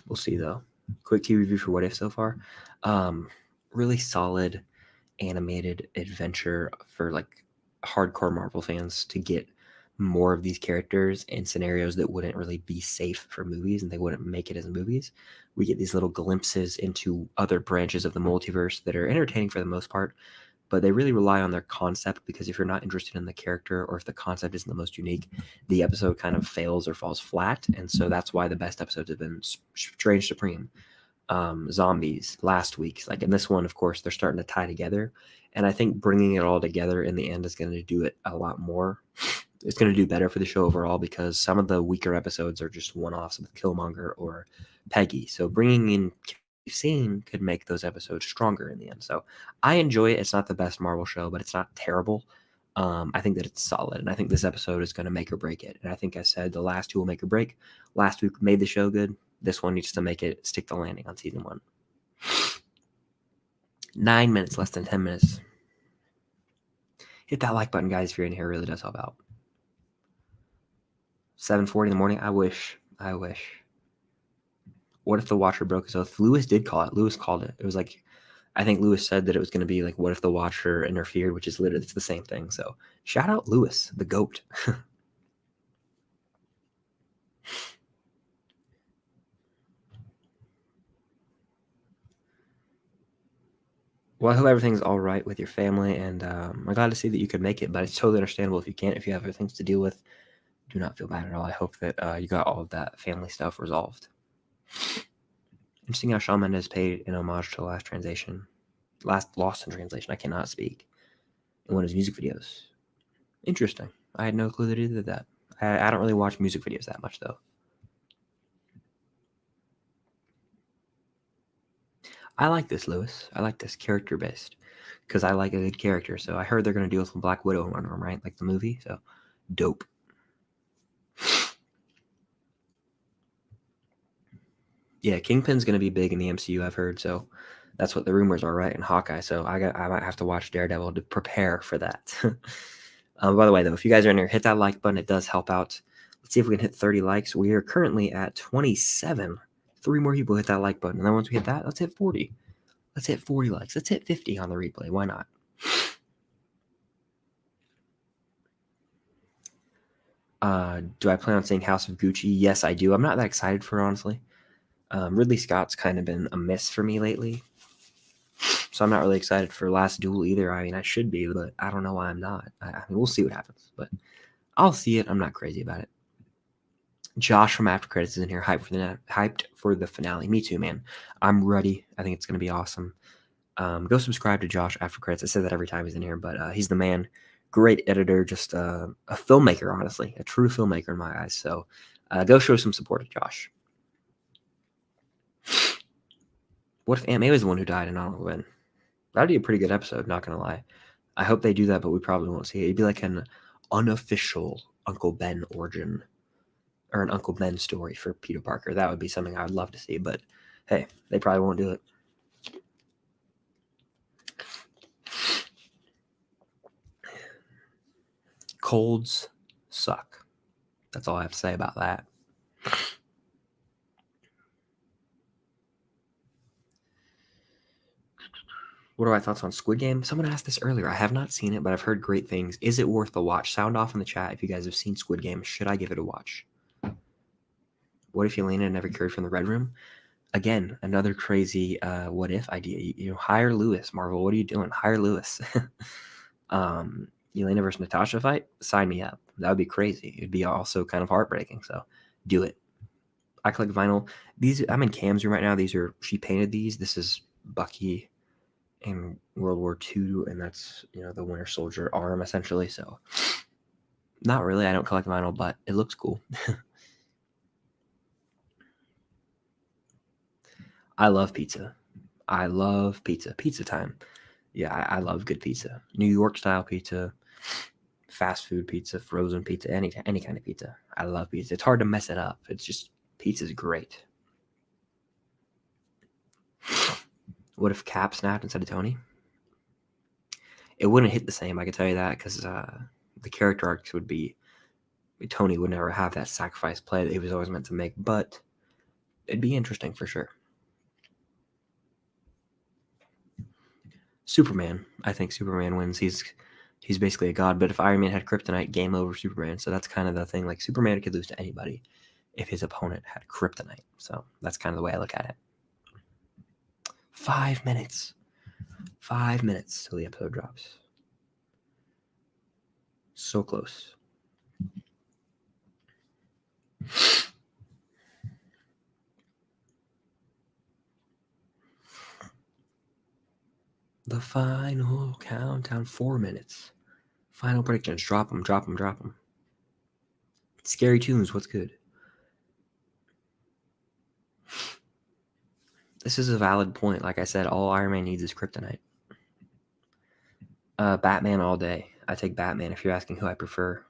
We'll see, though. Quick TV review for What If so far. Really solid animated adventure for like hardcore Marvel fans to get more of these characters in scenarios that wouldn't really be safe for movies and they wouldn't make it as movies. We get these little glimpses into other branches of the multiverse that are entertaining for the most part, but they really rely on their concept because if you're not interested in the character or if the concept isn't the most unique, the episode kind of fails or falls flat. And so that's why the best episodes have been Strange Supreme, zombies last week. Like in this one, of course, they're starting to tie together. And I think bringing it all together in the end is going to do it a lot more. It's going to do better for the show overall because some of the weaker episodes are just one-offs with Killmonger or Peggy. So bringing in Scene could make those episodes stronger in the end. So I enjoy it. It's not the best Marvel show, but it's not terrible. I think that it's solid, and I think this episode is going to make or break it. And I think I said the last two will make or break. Last week made the show good. This one needs to make it stick the landing on season 1. 9 minutes, less than 10 minutes. Hit that like button, guys, if you're in here. It really does help out. 7:40 in the morning. I wish. What if the Watcher broke his oath? Lewis did call it. Lewis called it. It was like, I think Lewis said that it was going to be like, what if the Watcher interfered, which is literally, it's the same thing. So shout out Lewis, the GOAT. Well, I hope everything's all right with your family, and I'm glad to see that you could make it, but it's totally understandable if you can't, if you have other things to deal with. Do not feel bad at all. I hope that you got all of that family stuff resolved. Interesting how Shawn Mendes paid an homage to Lost in Translation. I cannot speak. In one of his music videos. Interesting. I had no clue that he did that. I don't really watch music videos that much, though. I like this, Lewis. I like this character-based because I like a good character. So I heard they're going to deal with Black Widow in one of them, right? Like the movie. So dope. Yeah, Kingpin's going to be big in the MCU, I've heard. So that's what the rumors are, right? In Hawkeye. So I might have to watch Daredevil to prepare for that. By the way, though, if you guys are in here, hit that like button. It does help out. Let's see if we can hit 30 likes. We are currently at 27. 3 more people hit that like button. And then once we hit that, let's hit 40. Let's hit 40 likes. Let's hit 50 on the replay. Why not? Do I plan on seeing House of Gucci? Yes, I do. I'm not that excited for it, honestly. Ridley Scott's kind of been a miss for me lately. So I'm not really excited for Last Duel either. I mean, I should be, but I don't know why I'm not. I mean, we'll see what happens. But I'll see it. I'm not crazy about it. Josh from After Credits is in here, hyped for the finale. Me too, man. I'm ready. I think it's going to be awesome. Go subscribe to Josh After Credits. I say that every time he's in here, but he's the man. Great editor, just a filmmaker, honestly. A true filmmaker in my eyes. So go show some support to Josh. What if Aunt May was the one who died and not Uncle Ben? That'd be a pretty good episode, not going to lie. I hope they do that, but we probably won't see it. It'd be like an unofficial Uncle Ben origin or an Uncle Ben story for Peter Parker. That would be something I would love to see, but hey, they probably won't do it. Colds suck. That's all I have to say about that. What are my thoughts on Squid Game? Someone asked this earlier. I have not seen it, but I've heard great things. Is it worth the watch? Sound off in the chat if you guys have seen Squid Game. Should I give it a watch? What if Yelena never carried from the Red Room? Again, another crazy what if idea. You know, hire Lewis, Marvel. What are you doing? Hire Lewis. Yelena versus Natasha fight? Sign me up. That would be crazy. It'd be also kind of heartbreaking. So do it. I collect vinyl. I'm in Cam's room right now. She painted these. This is Bucky in World War II, and that's, the Winter Soldier arm essentially. So not really. I don't collect vinyl, but it looks cool. I love pizza. Pizza time. Yeah, I love good pizza. New York style pizza, fast food pizza, frozen pizza, any kind of pizza. I love pizza. It's hard to mess it up. It's just, pizza's great. What if Cap snapped instead of Tony? It wouldn't hit the same, I can tell you that, because the character arcs would be, Tony would never have that sacrifice play that he was always meant to make, but it'd be interesting for sure. Superman. I think Superman wins. He's basically a god, but if Iron Man had kryptonite, game over Superman. So that's kind of the thing. Like, Superman could lose to anybody if his opponent had kryptonite. So that's kind of the way I look at it. 5 minutes. 5 minutes till the episode drops. So close. The final countdown, 4 minutes. Final predictions. Drop them. Scary Tunes, what's good? This is a valid point. Like I said, all Iron Man needs is kryptonite. Batman all day. I take Batman if you're asking who I prefer.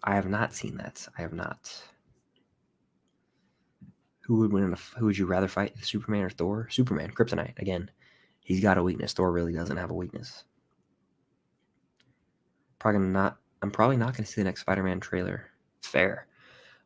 I have not seen that. I have not. Who would you rather fight, Superman or Thor? Superman, kryptonite. Again, he's got a weakness. Thor really doesn't have a weakness. I'm probably not going to see the next Spider-Man trailer. Fair.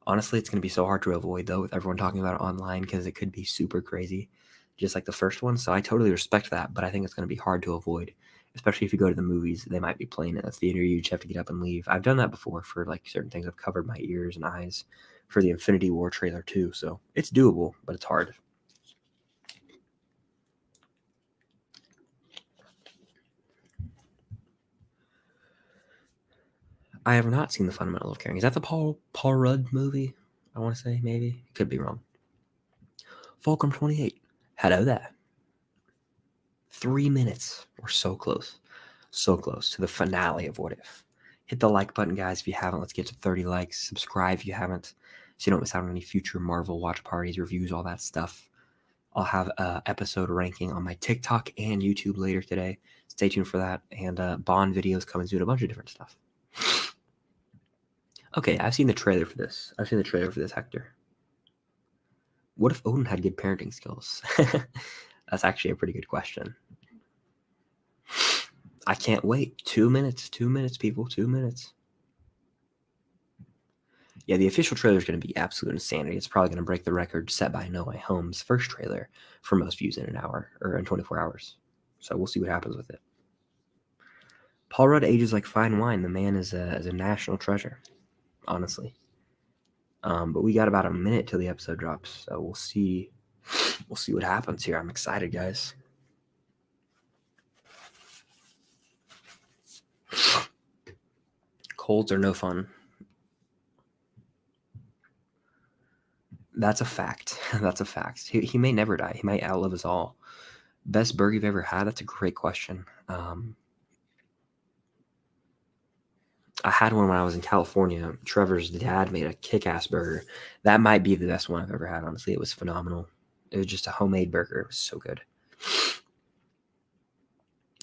Honestly, it's going to be so hard to avoid, though, with everyone talking about it online, because it could be super crazy, just like the first one. So I totally respect that, but I think it's going to be hard to avoid, especially if you go to the movies. They might be playing in a theater. You just have to get up and leave. I've done that before for like certain things. I've covered my ears and eyes for the Infinity War trailer too. So it's doable, but it's hard. I have not seen The Fundamental of Caring. Is that the Paul Rudd movie? I want to say, maybe. Could be wrong. Fulcrum 28. Hello there. 3 minutes. We're so close. So close to the finale of What If. Hit the like button, guys, if you haven't. Let's get to 30 likes. Subscribe if you haven't, so you don't miss out on any future Marvel watch parties, reviews, all that stuff. I'll have an episode ranking on my TikTok and YouTube later today. Stay tuned for that. And Bond videos coming soon. A bunch of different stuff. Okay, I've seen the trailer for this. Hector. What if Odin had good parenting skills? That's actually a pretty good question. I can't wait. 2 minutes. 2 minutes, people. 2 minutes. Yeah, the official trailer is going to be absolute insanity. It's probably going to break the record set by No Way Home's first trailer for most views in an hour or in 24 hours. So we'll see what happens with it. Paul Rudd ages like fine wine. The man is a national treasure, honestly. But we got about a minute till the episode drops, so we'll see. We'll see what happens here. I'm excited, guys. Colds are no fun. That's a fact. That's a fact. He may never die. He might outlive us all. Best burger you've ever had? That's a great question. I had one when I was in California. Trevor's dad made a kick-ass burger. That might be the best one I've ever had, honestly. It was phenomenal. It was just a homemade burger. It was so good.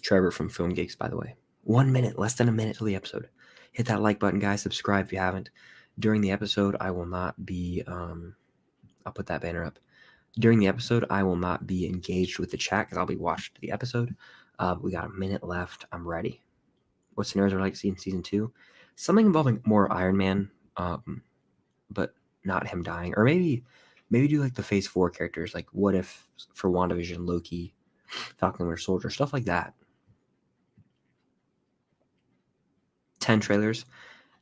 Trevor from Film Geeks, by the way. 1 minute, less than a minute till the episode. Hit that like button, guys. Subscribe if you haven't. During the episode, I will not be... I'll put that banner up. During the episode, I will not be engaged with the chat because I'll be watching the episode. We got a minute left. I'm ready. What scenarios are like seeing season 2? Something involving more Iron Man, but not him dying. Or maybe do like the Phase 4 characters. Like what if for WandaVision, Loki, Falcon Winter Soldier, stuff like that. 10 trailers.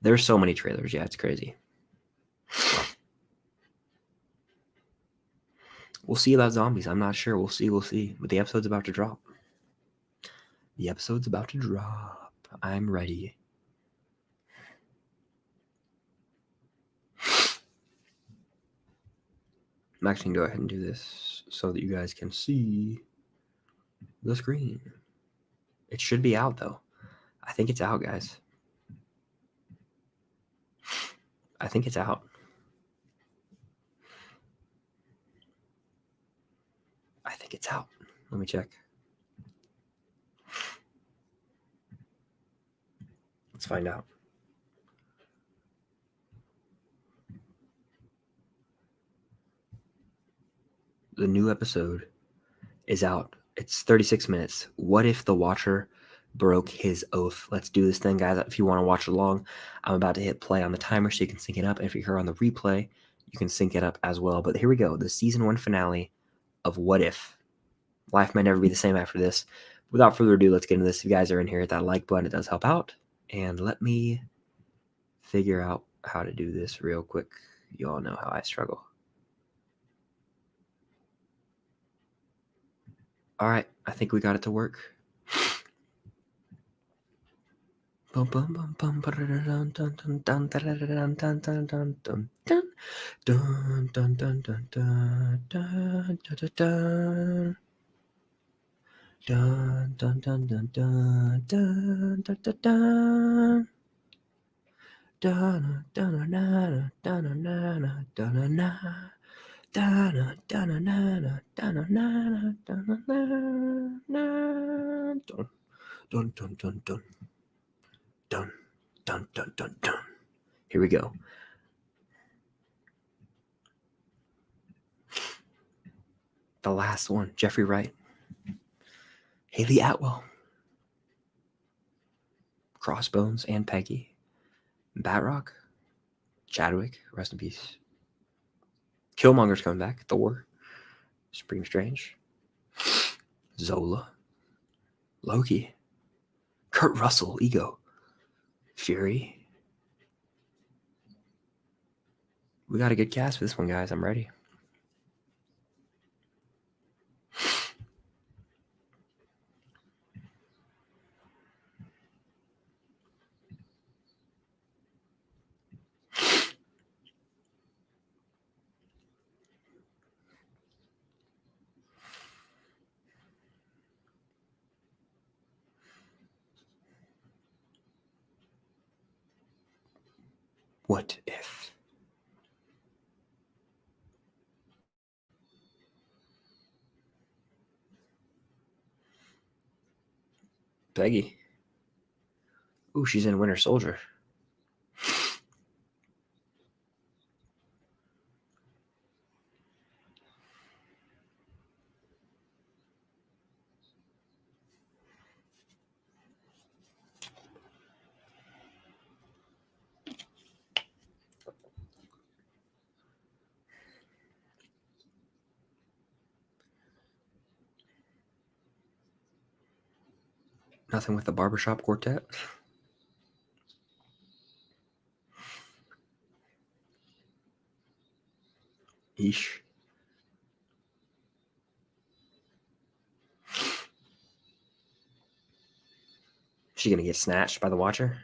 There's so many trailers. Yeah, it's crazy. We'll see about zombies. I'm not sure. We'll see. But the episode's about to drop. I'm ready. I'm actually going to go ahead and do this so that you guys can see the screen. It should be out, though. I think it's out, guys. I think it's out. Let me check. Let's find out. The new episode is out. It's 36 minutes. What if the Watcher broke his oath? Let's do this thing, guys. If you want to watch along, I'm about to hit play on the timer so you can sync it up. And if you're here on the replay, you can sync it up as well. But here we go. The season 1 finale of What If. Life might never be the same after this. Without further ado, let's get into this. If you guys are in here, hit that like button. It does help out. And let me figure out how to do this real quick. You all know how I struggle. All right, I think we got it to work. Here we go. The last one, Jeffrey Wright, Haley Atwell, Crossbones and Peggy, Batroc, Chadwick, rest in peace. Killmonger's coming back, Thor, Supreme Strange, Zola, Loki, Kurt Russell, Ego, Fury. We got a good cast for this one, guys. I'm ready. What if? Peggy. Ooh, she's in Winter Soldier. Nothing with the barbershop quartet. Eesh. Is she gonna get snatched by the Watcher?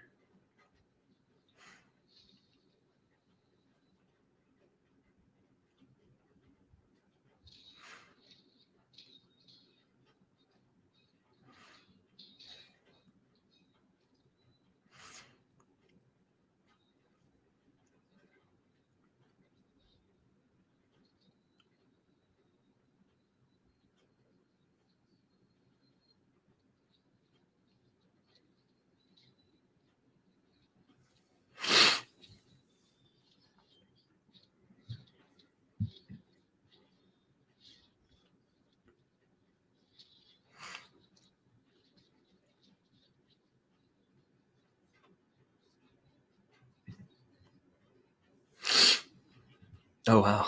Oh wow.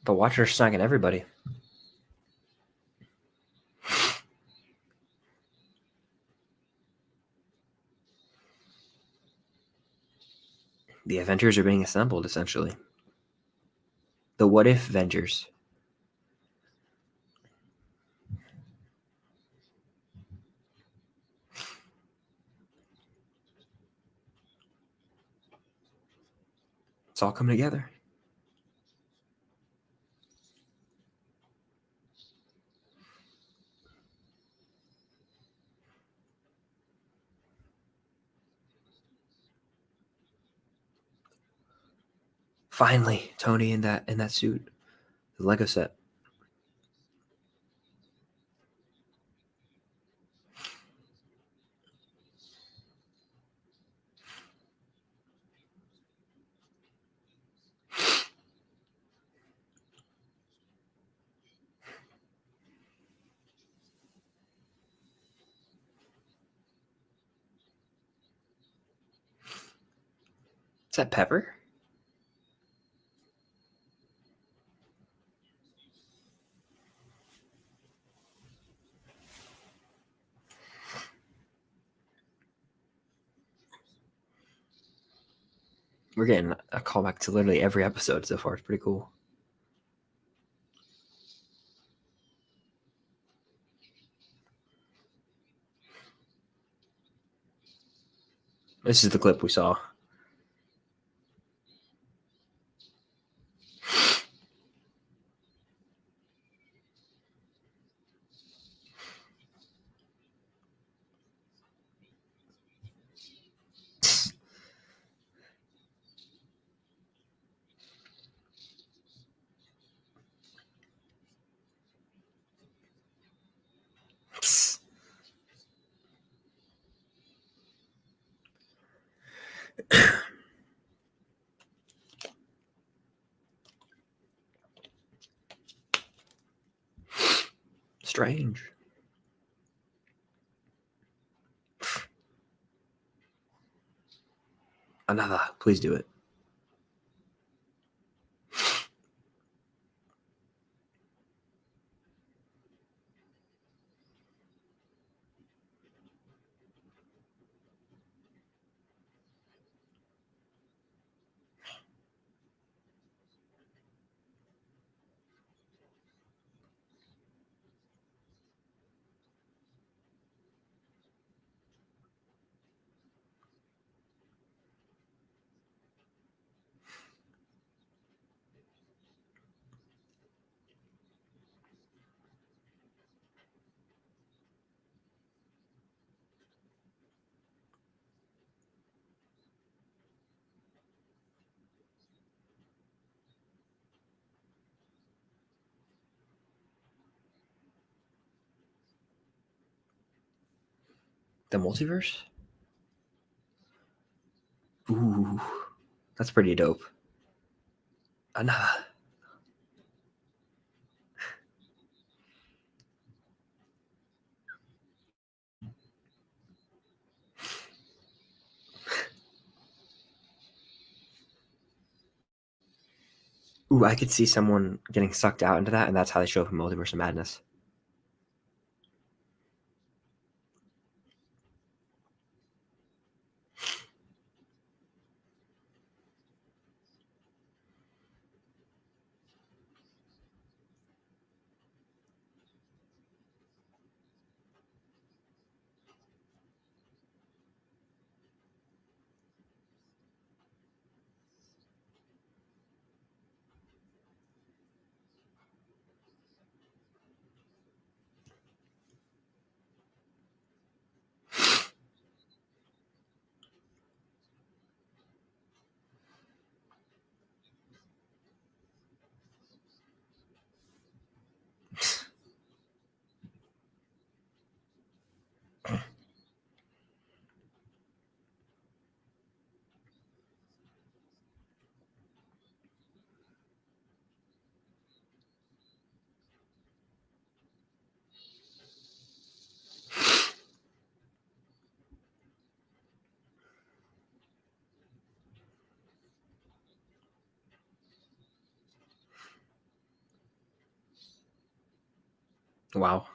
The Watcher's snacking everybody. The Avengers are being assembled, essentially. The What If Vengers. It's all coming together. Finally, Tony in that suit, the Lego set. Is that Pepper? We're getting a callback to literally every episode so far. It's pretty cool. This is the clip we saw. Strange. Another. Please do it. The multiverse? Ooh, that's pretty dope. Another. Ooh, I could see someone getting sucked out into that, and that's how they show up in Multiverse of Madness. Wow.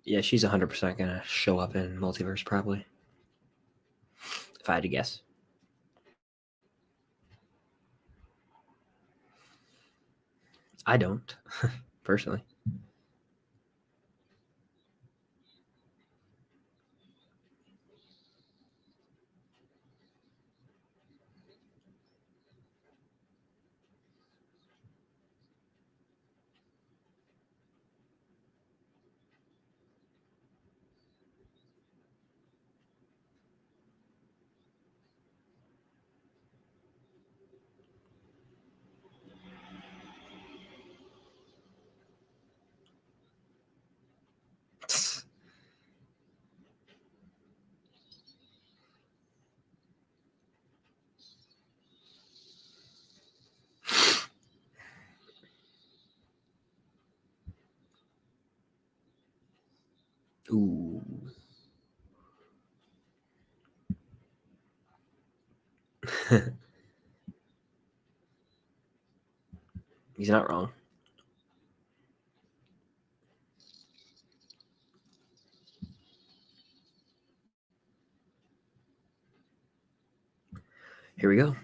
Yeah, she's 100% gonna show up in Multiverse, probably. If I had to guess. I don't, personally. Ooh. He's not wrong. Here we go.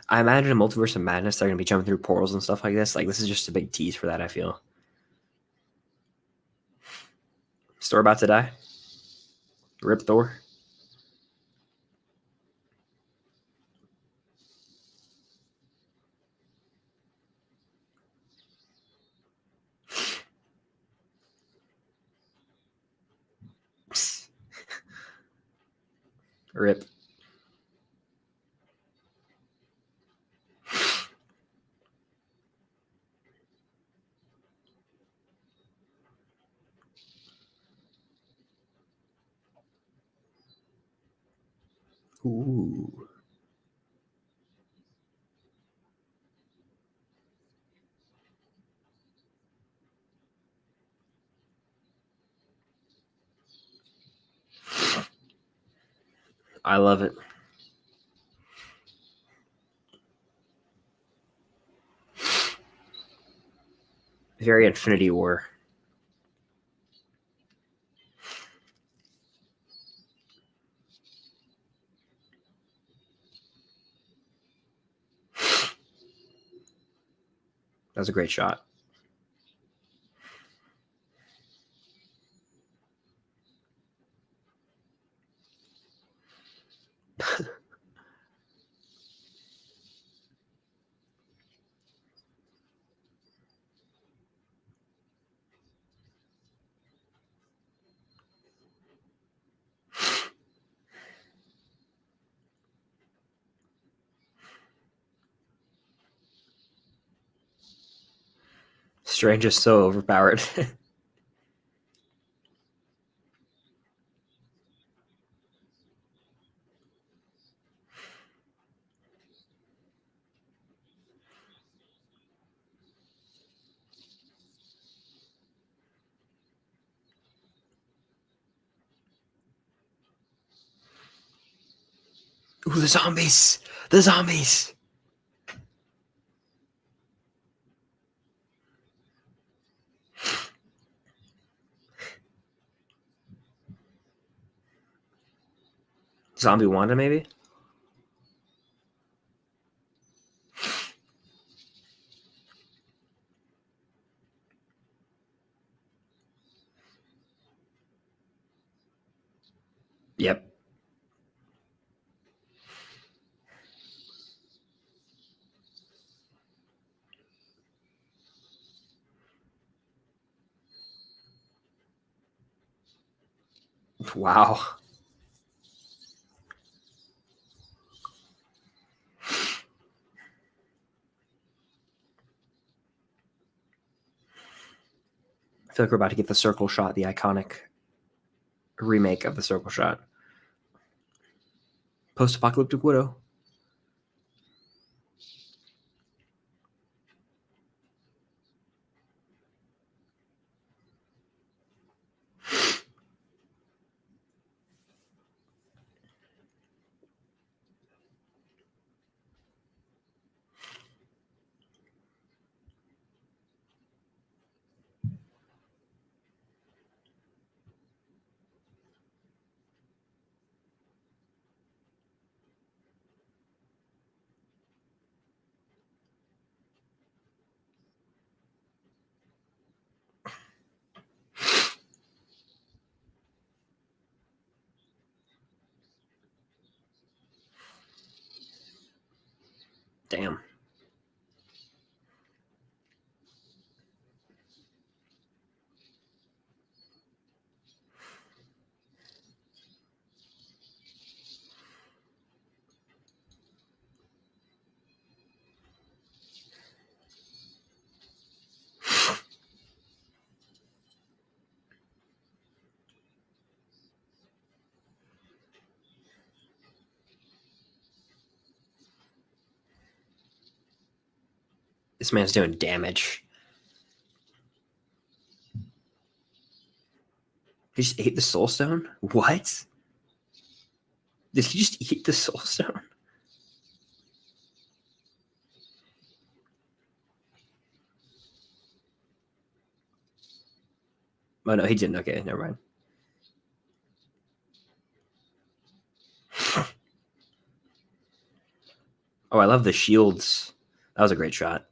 I imagine a Multiverse of Madness, they're gonna be jumping through portals and stuff like this. Like, this is just a big tease for that, I feel. Thor about to die. Rip Thor. Rip. Ooh. I love it. Very Infinity War. That was a great shot. Strange is so overpowered. Ooh, the zombies! The zombies! Zombie Wanda, maybe? Yep. Wow. I feel like we're about to get the circle shot, the iconic remake of the circle shot. Post-apocalyptic widow. Damn. This man's doing damage. He just ate the soul stone? What? Did he just eat the soul stone? Oh no, he didn't. Okay, never mind. Oh, I love the shields. That was a great shot.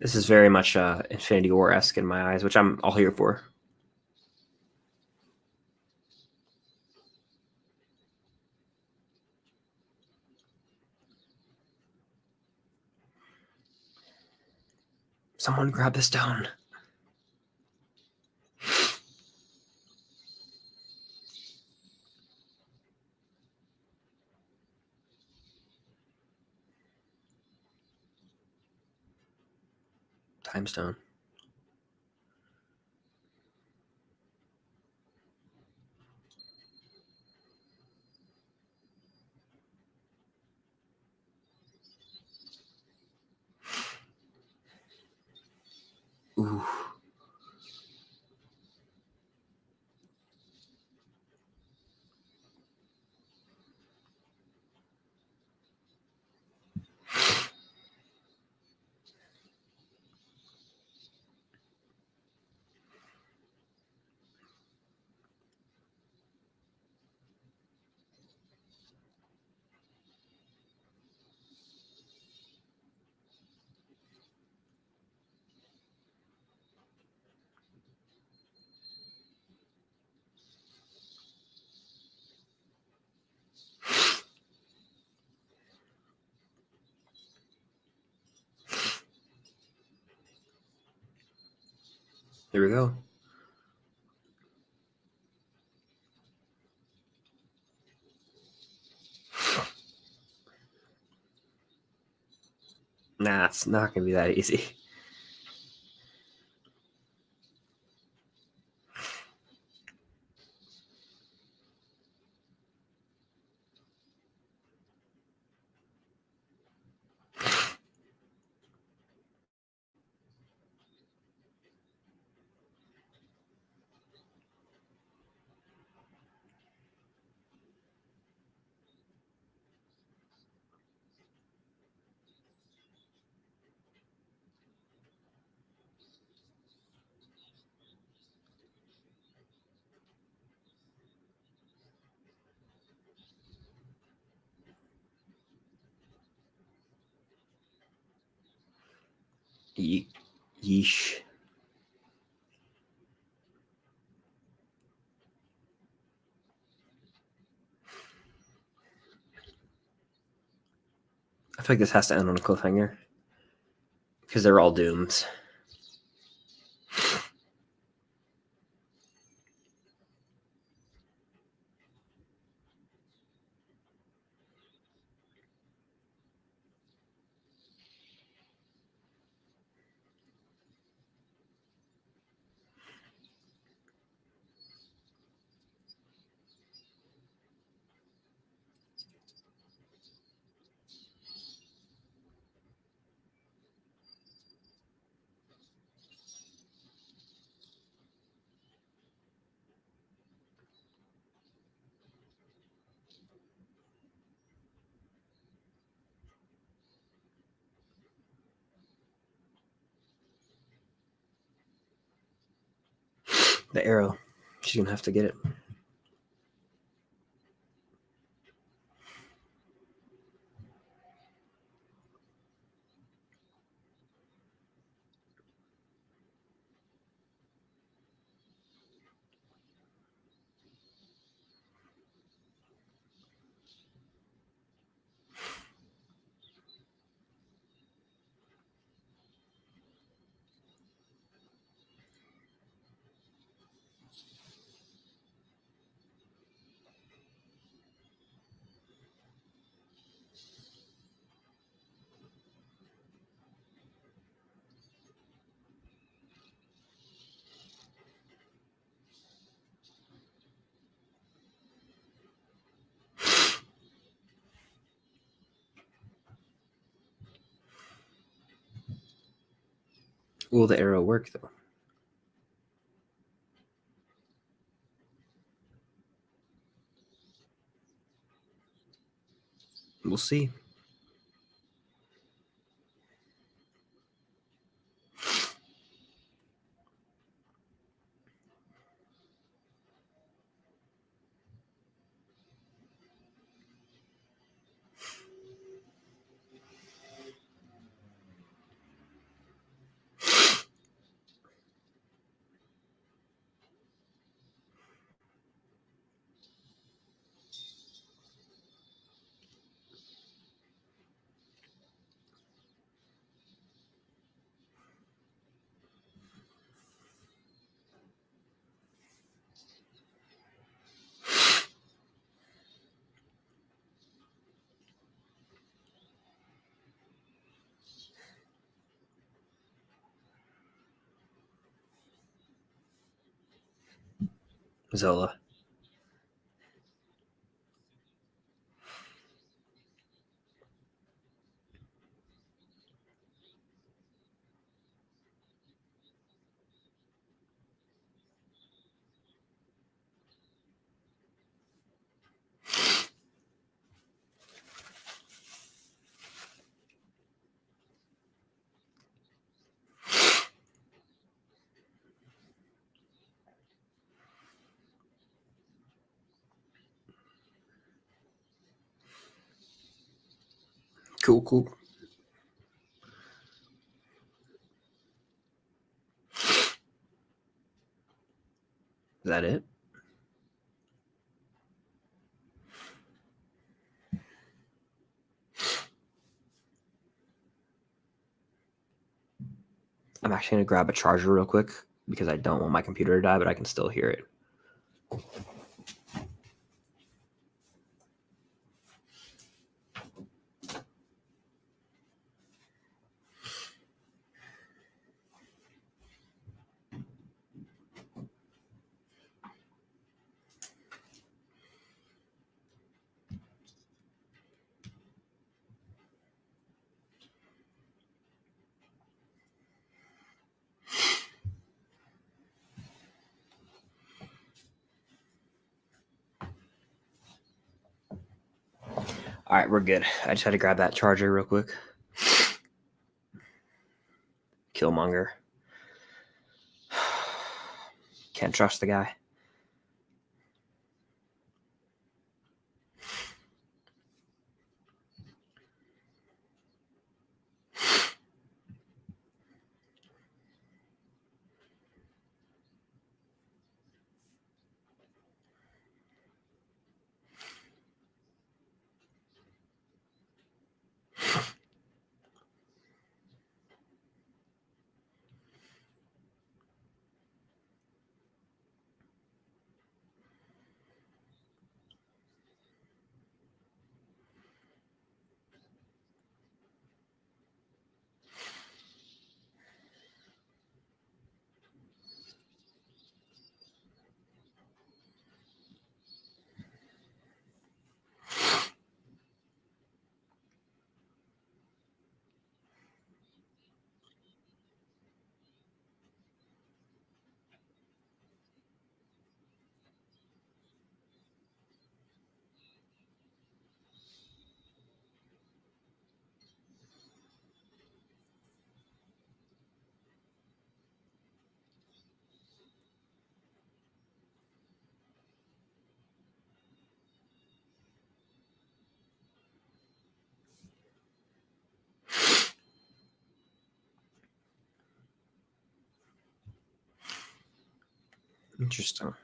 This is very much Infinity War esque in my eyes, which I'm all here for. Someone grab the stone. Time stone. Here we go. Nah, it's not going to be that easy. Yeesh. I feel like this has to end on a cliffhanger because they're all doomed. The arrow. She's going to have to get it. Will the arrow work, though? We'll see. Zola. Cool, cool. Is that it? I'm actually going to grab a charger real quick because I don't want my computer to die, but I can still hear it. All right, we're good. I just had to grab that charger real quick. Killmonger. Can't trust the guy. Interesting.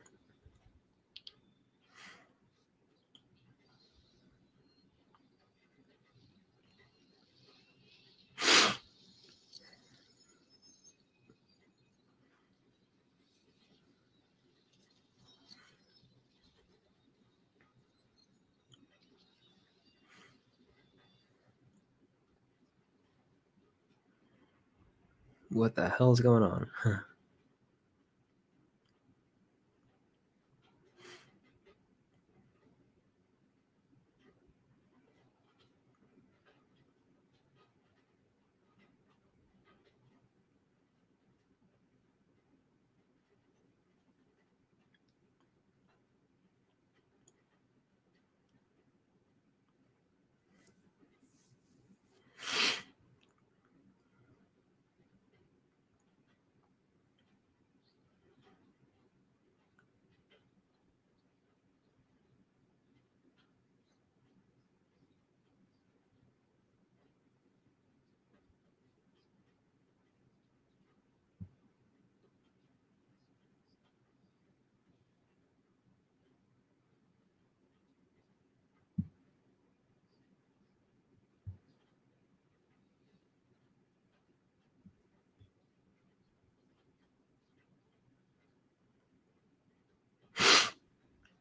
What the hell is going on?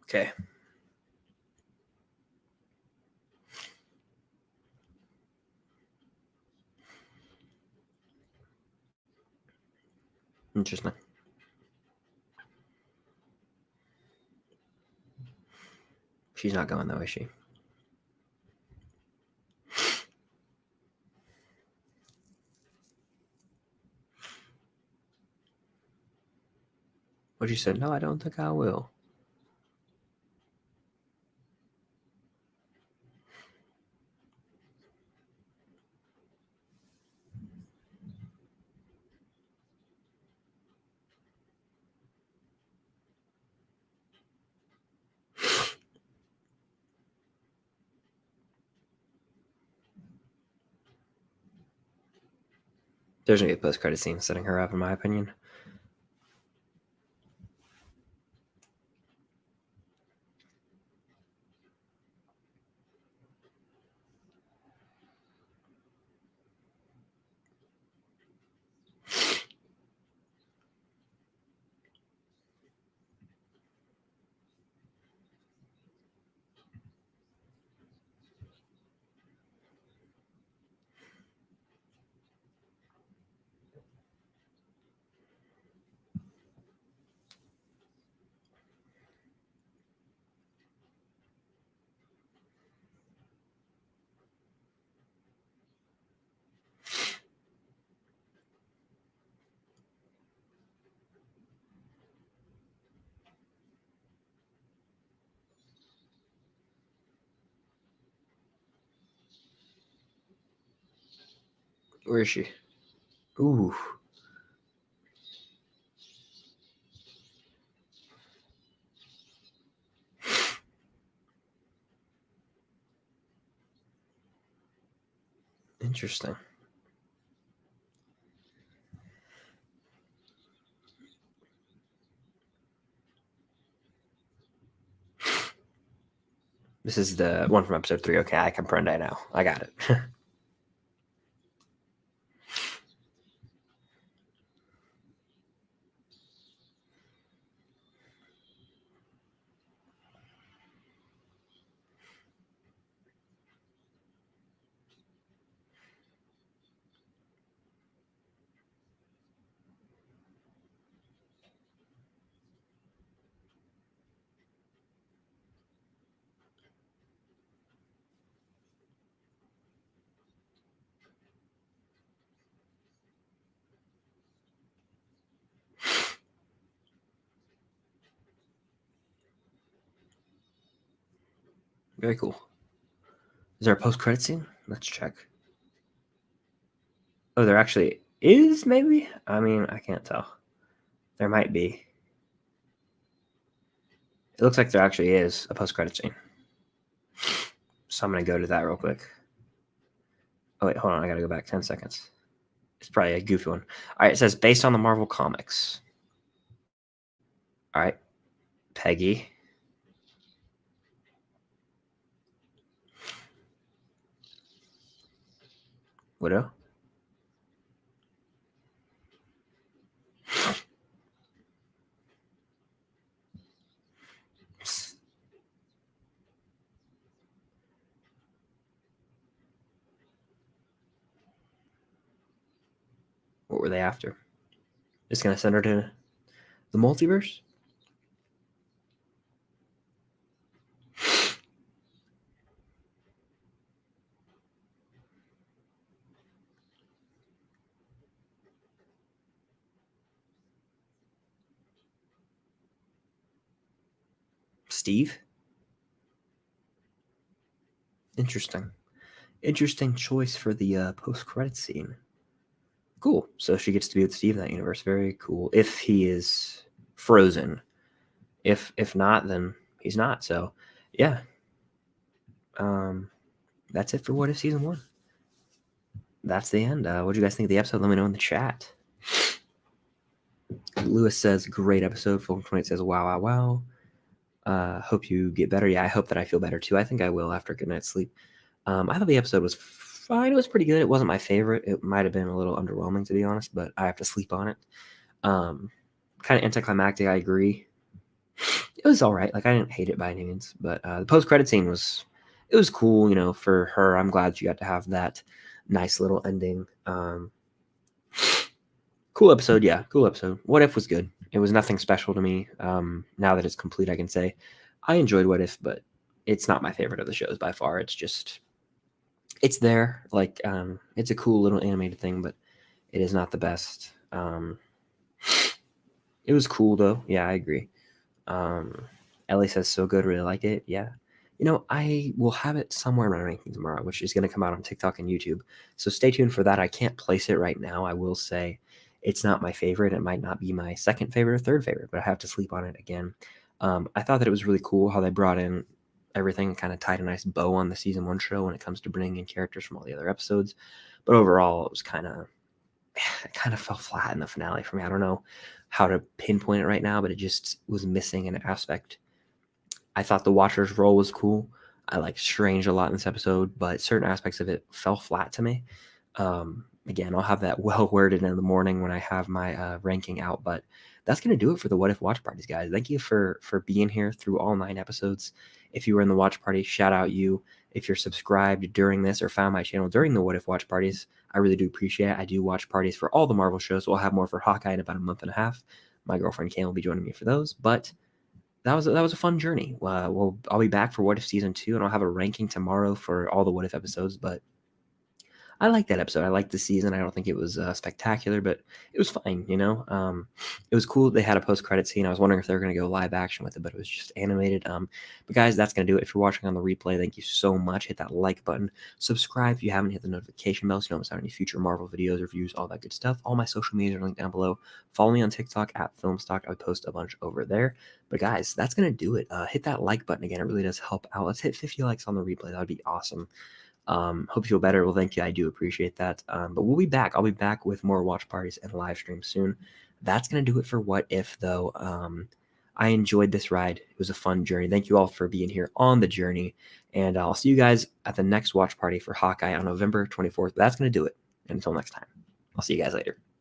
Okay. Interesting. She's not going though, is she? What she said? No, I don't think I will. There's gonna be a post-credit scene setting her up, in my opinion. Where is she? Ooh. Interesting. This is the one from episode 3. Okay, I comprende now. I got it. Very cool. Is there a post-credit scene? Let's check. Oh, there actually is, maybe? I mean, I can't tell. There might be. It looks like there actually is a post-credit scene. So I'm going to go to that real quick. Oh, wait, hold on. I got to go back 10 seconds. It's probably a goofy one. All right, it says, based on the Marvel Comics. All right. Peggy. Widow. What were they after? Just going to send her to the multiverse? Steve? Interesting. Interesting choice for the post-credit scene. Cool. So she gets to be with Steve in that universe. Very cool. If he is frozen. If not, then he's not. So yeah. That's it for What If Season 1. That's the end. What do you guys think of the episode? Let me know in the chat. Lewis says, great episode. Fulcrum 28 says, wow, wow, wow. Hope you get better. Yeah, I hope that I feel better too. I think I will after a good night's sleep. I thought the episode was fine. It was pretty good. It wasn't my favorite. It might have been a little underwhelming, to be honest, but I have to sleep on it. Kind of anticlimactic, I agree. It was all right. Like, I didn't hate it by any means, but the post-credit scene was cool, you know, for her. I'm glad she got to have that nice little ending. Cool episode, yeah, cool episode. What If was good. It was nothing special to me. Now that it's complete, I can say I enjoyed What If, but it's not my favorite of the shows by far. It's just, it's there. Like, it's a cool little animated thing, but it is not the best. It was cool though. Yeah, I agree. Ellie says so good, really like it. Yeah. You know, I will have it somewhere in my ranking tomorrow, which is going to come out on TikTok and YouTube. So stay tuned for that. I can't place it right now. I will say it's not my favorite. It might not be my second favorite or third favorite, but I have to sleep on it again. I thought that it was really cool how they brought in everything and kind of tied a nice bow on the season 1 show when it comes to bringing in characters from all the other episodes. But overall, it was it kind of fell flat in the finale for me. I don't know how to pinpoint it right now, but it just was missing an aspect. I thought the Watcher's role was cool. I like Strange a lot in this episode, but certain aspects of it fell flat to me. Again, I'll have that well worded in the morning when I have my ranking out, but that's going to do it for the What If watch parties, guys. Thank you for being here through all 9 episodes. If you were in the watch party, shout out you. If you're subscribed during this or found my channel during the What If watch parties, I really do appreciate it. I do watch parties for all the Marvel shows. We'll have more for Hawkeye in about a month and a half. My girlfriend Kane will be joining me for those, but that was a fun journey. I'll be back for What If Season 2, and I'll have a ranking tomorrow for all the What If episodes, but I like that episode. I liked the season. I don't think it was spectacular, but it was fine. It was cool. They had a post-credit scene. I was wondering if they were going to go live action with it, but it was just animated. But guys, that's going to do it. If you're watching on the replay, thank you so much. Hit that like button. Subscribe if you haven't. Hit the notification bell so you don't miss out on any future Marvel videos, reviews, all that good stuff. All my social media are linked down below. Follow me on TikTok at Filmstock. I post a bunch over there. But guys, that's going to do it. Hit that like button again. It really does help out. Let's hit 50 likes on the replay. That would be awesome. Hope you feel better. Well, thank you. I do appreciate that. But we'll be back. I'll be back with more watch parties and live streams soon. That's going to do it for What If, though. I enjoyed this ride. It was a fun journey. Thank you all for being here on the journey. And I'll see you guys at the next watch party for Hawkeye on November 24th. That's going to do it. Until next time, I'll see you guys later.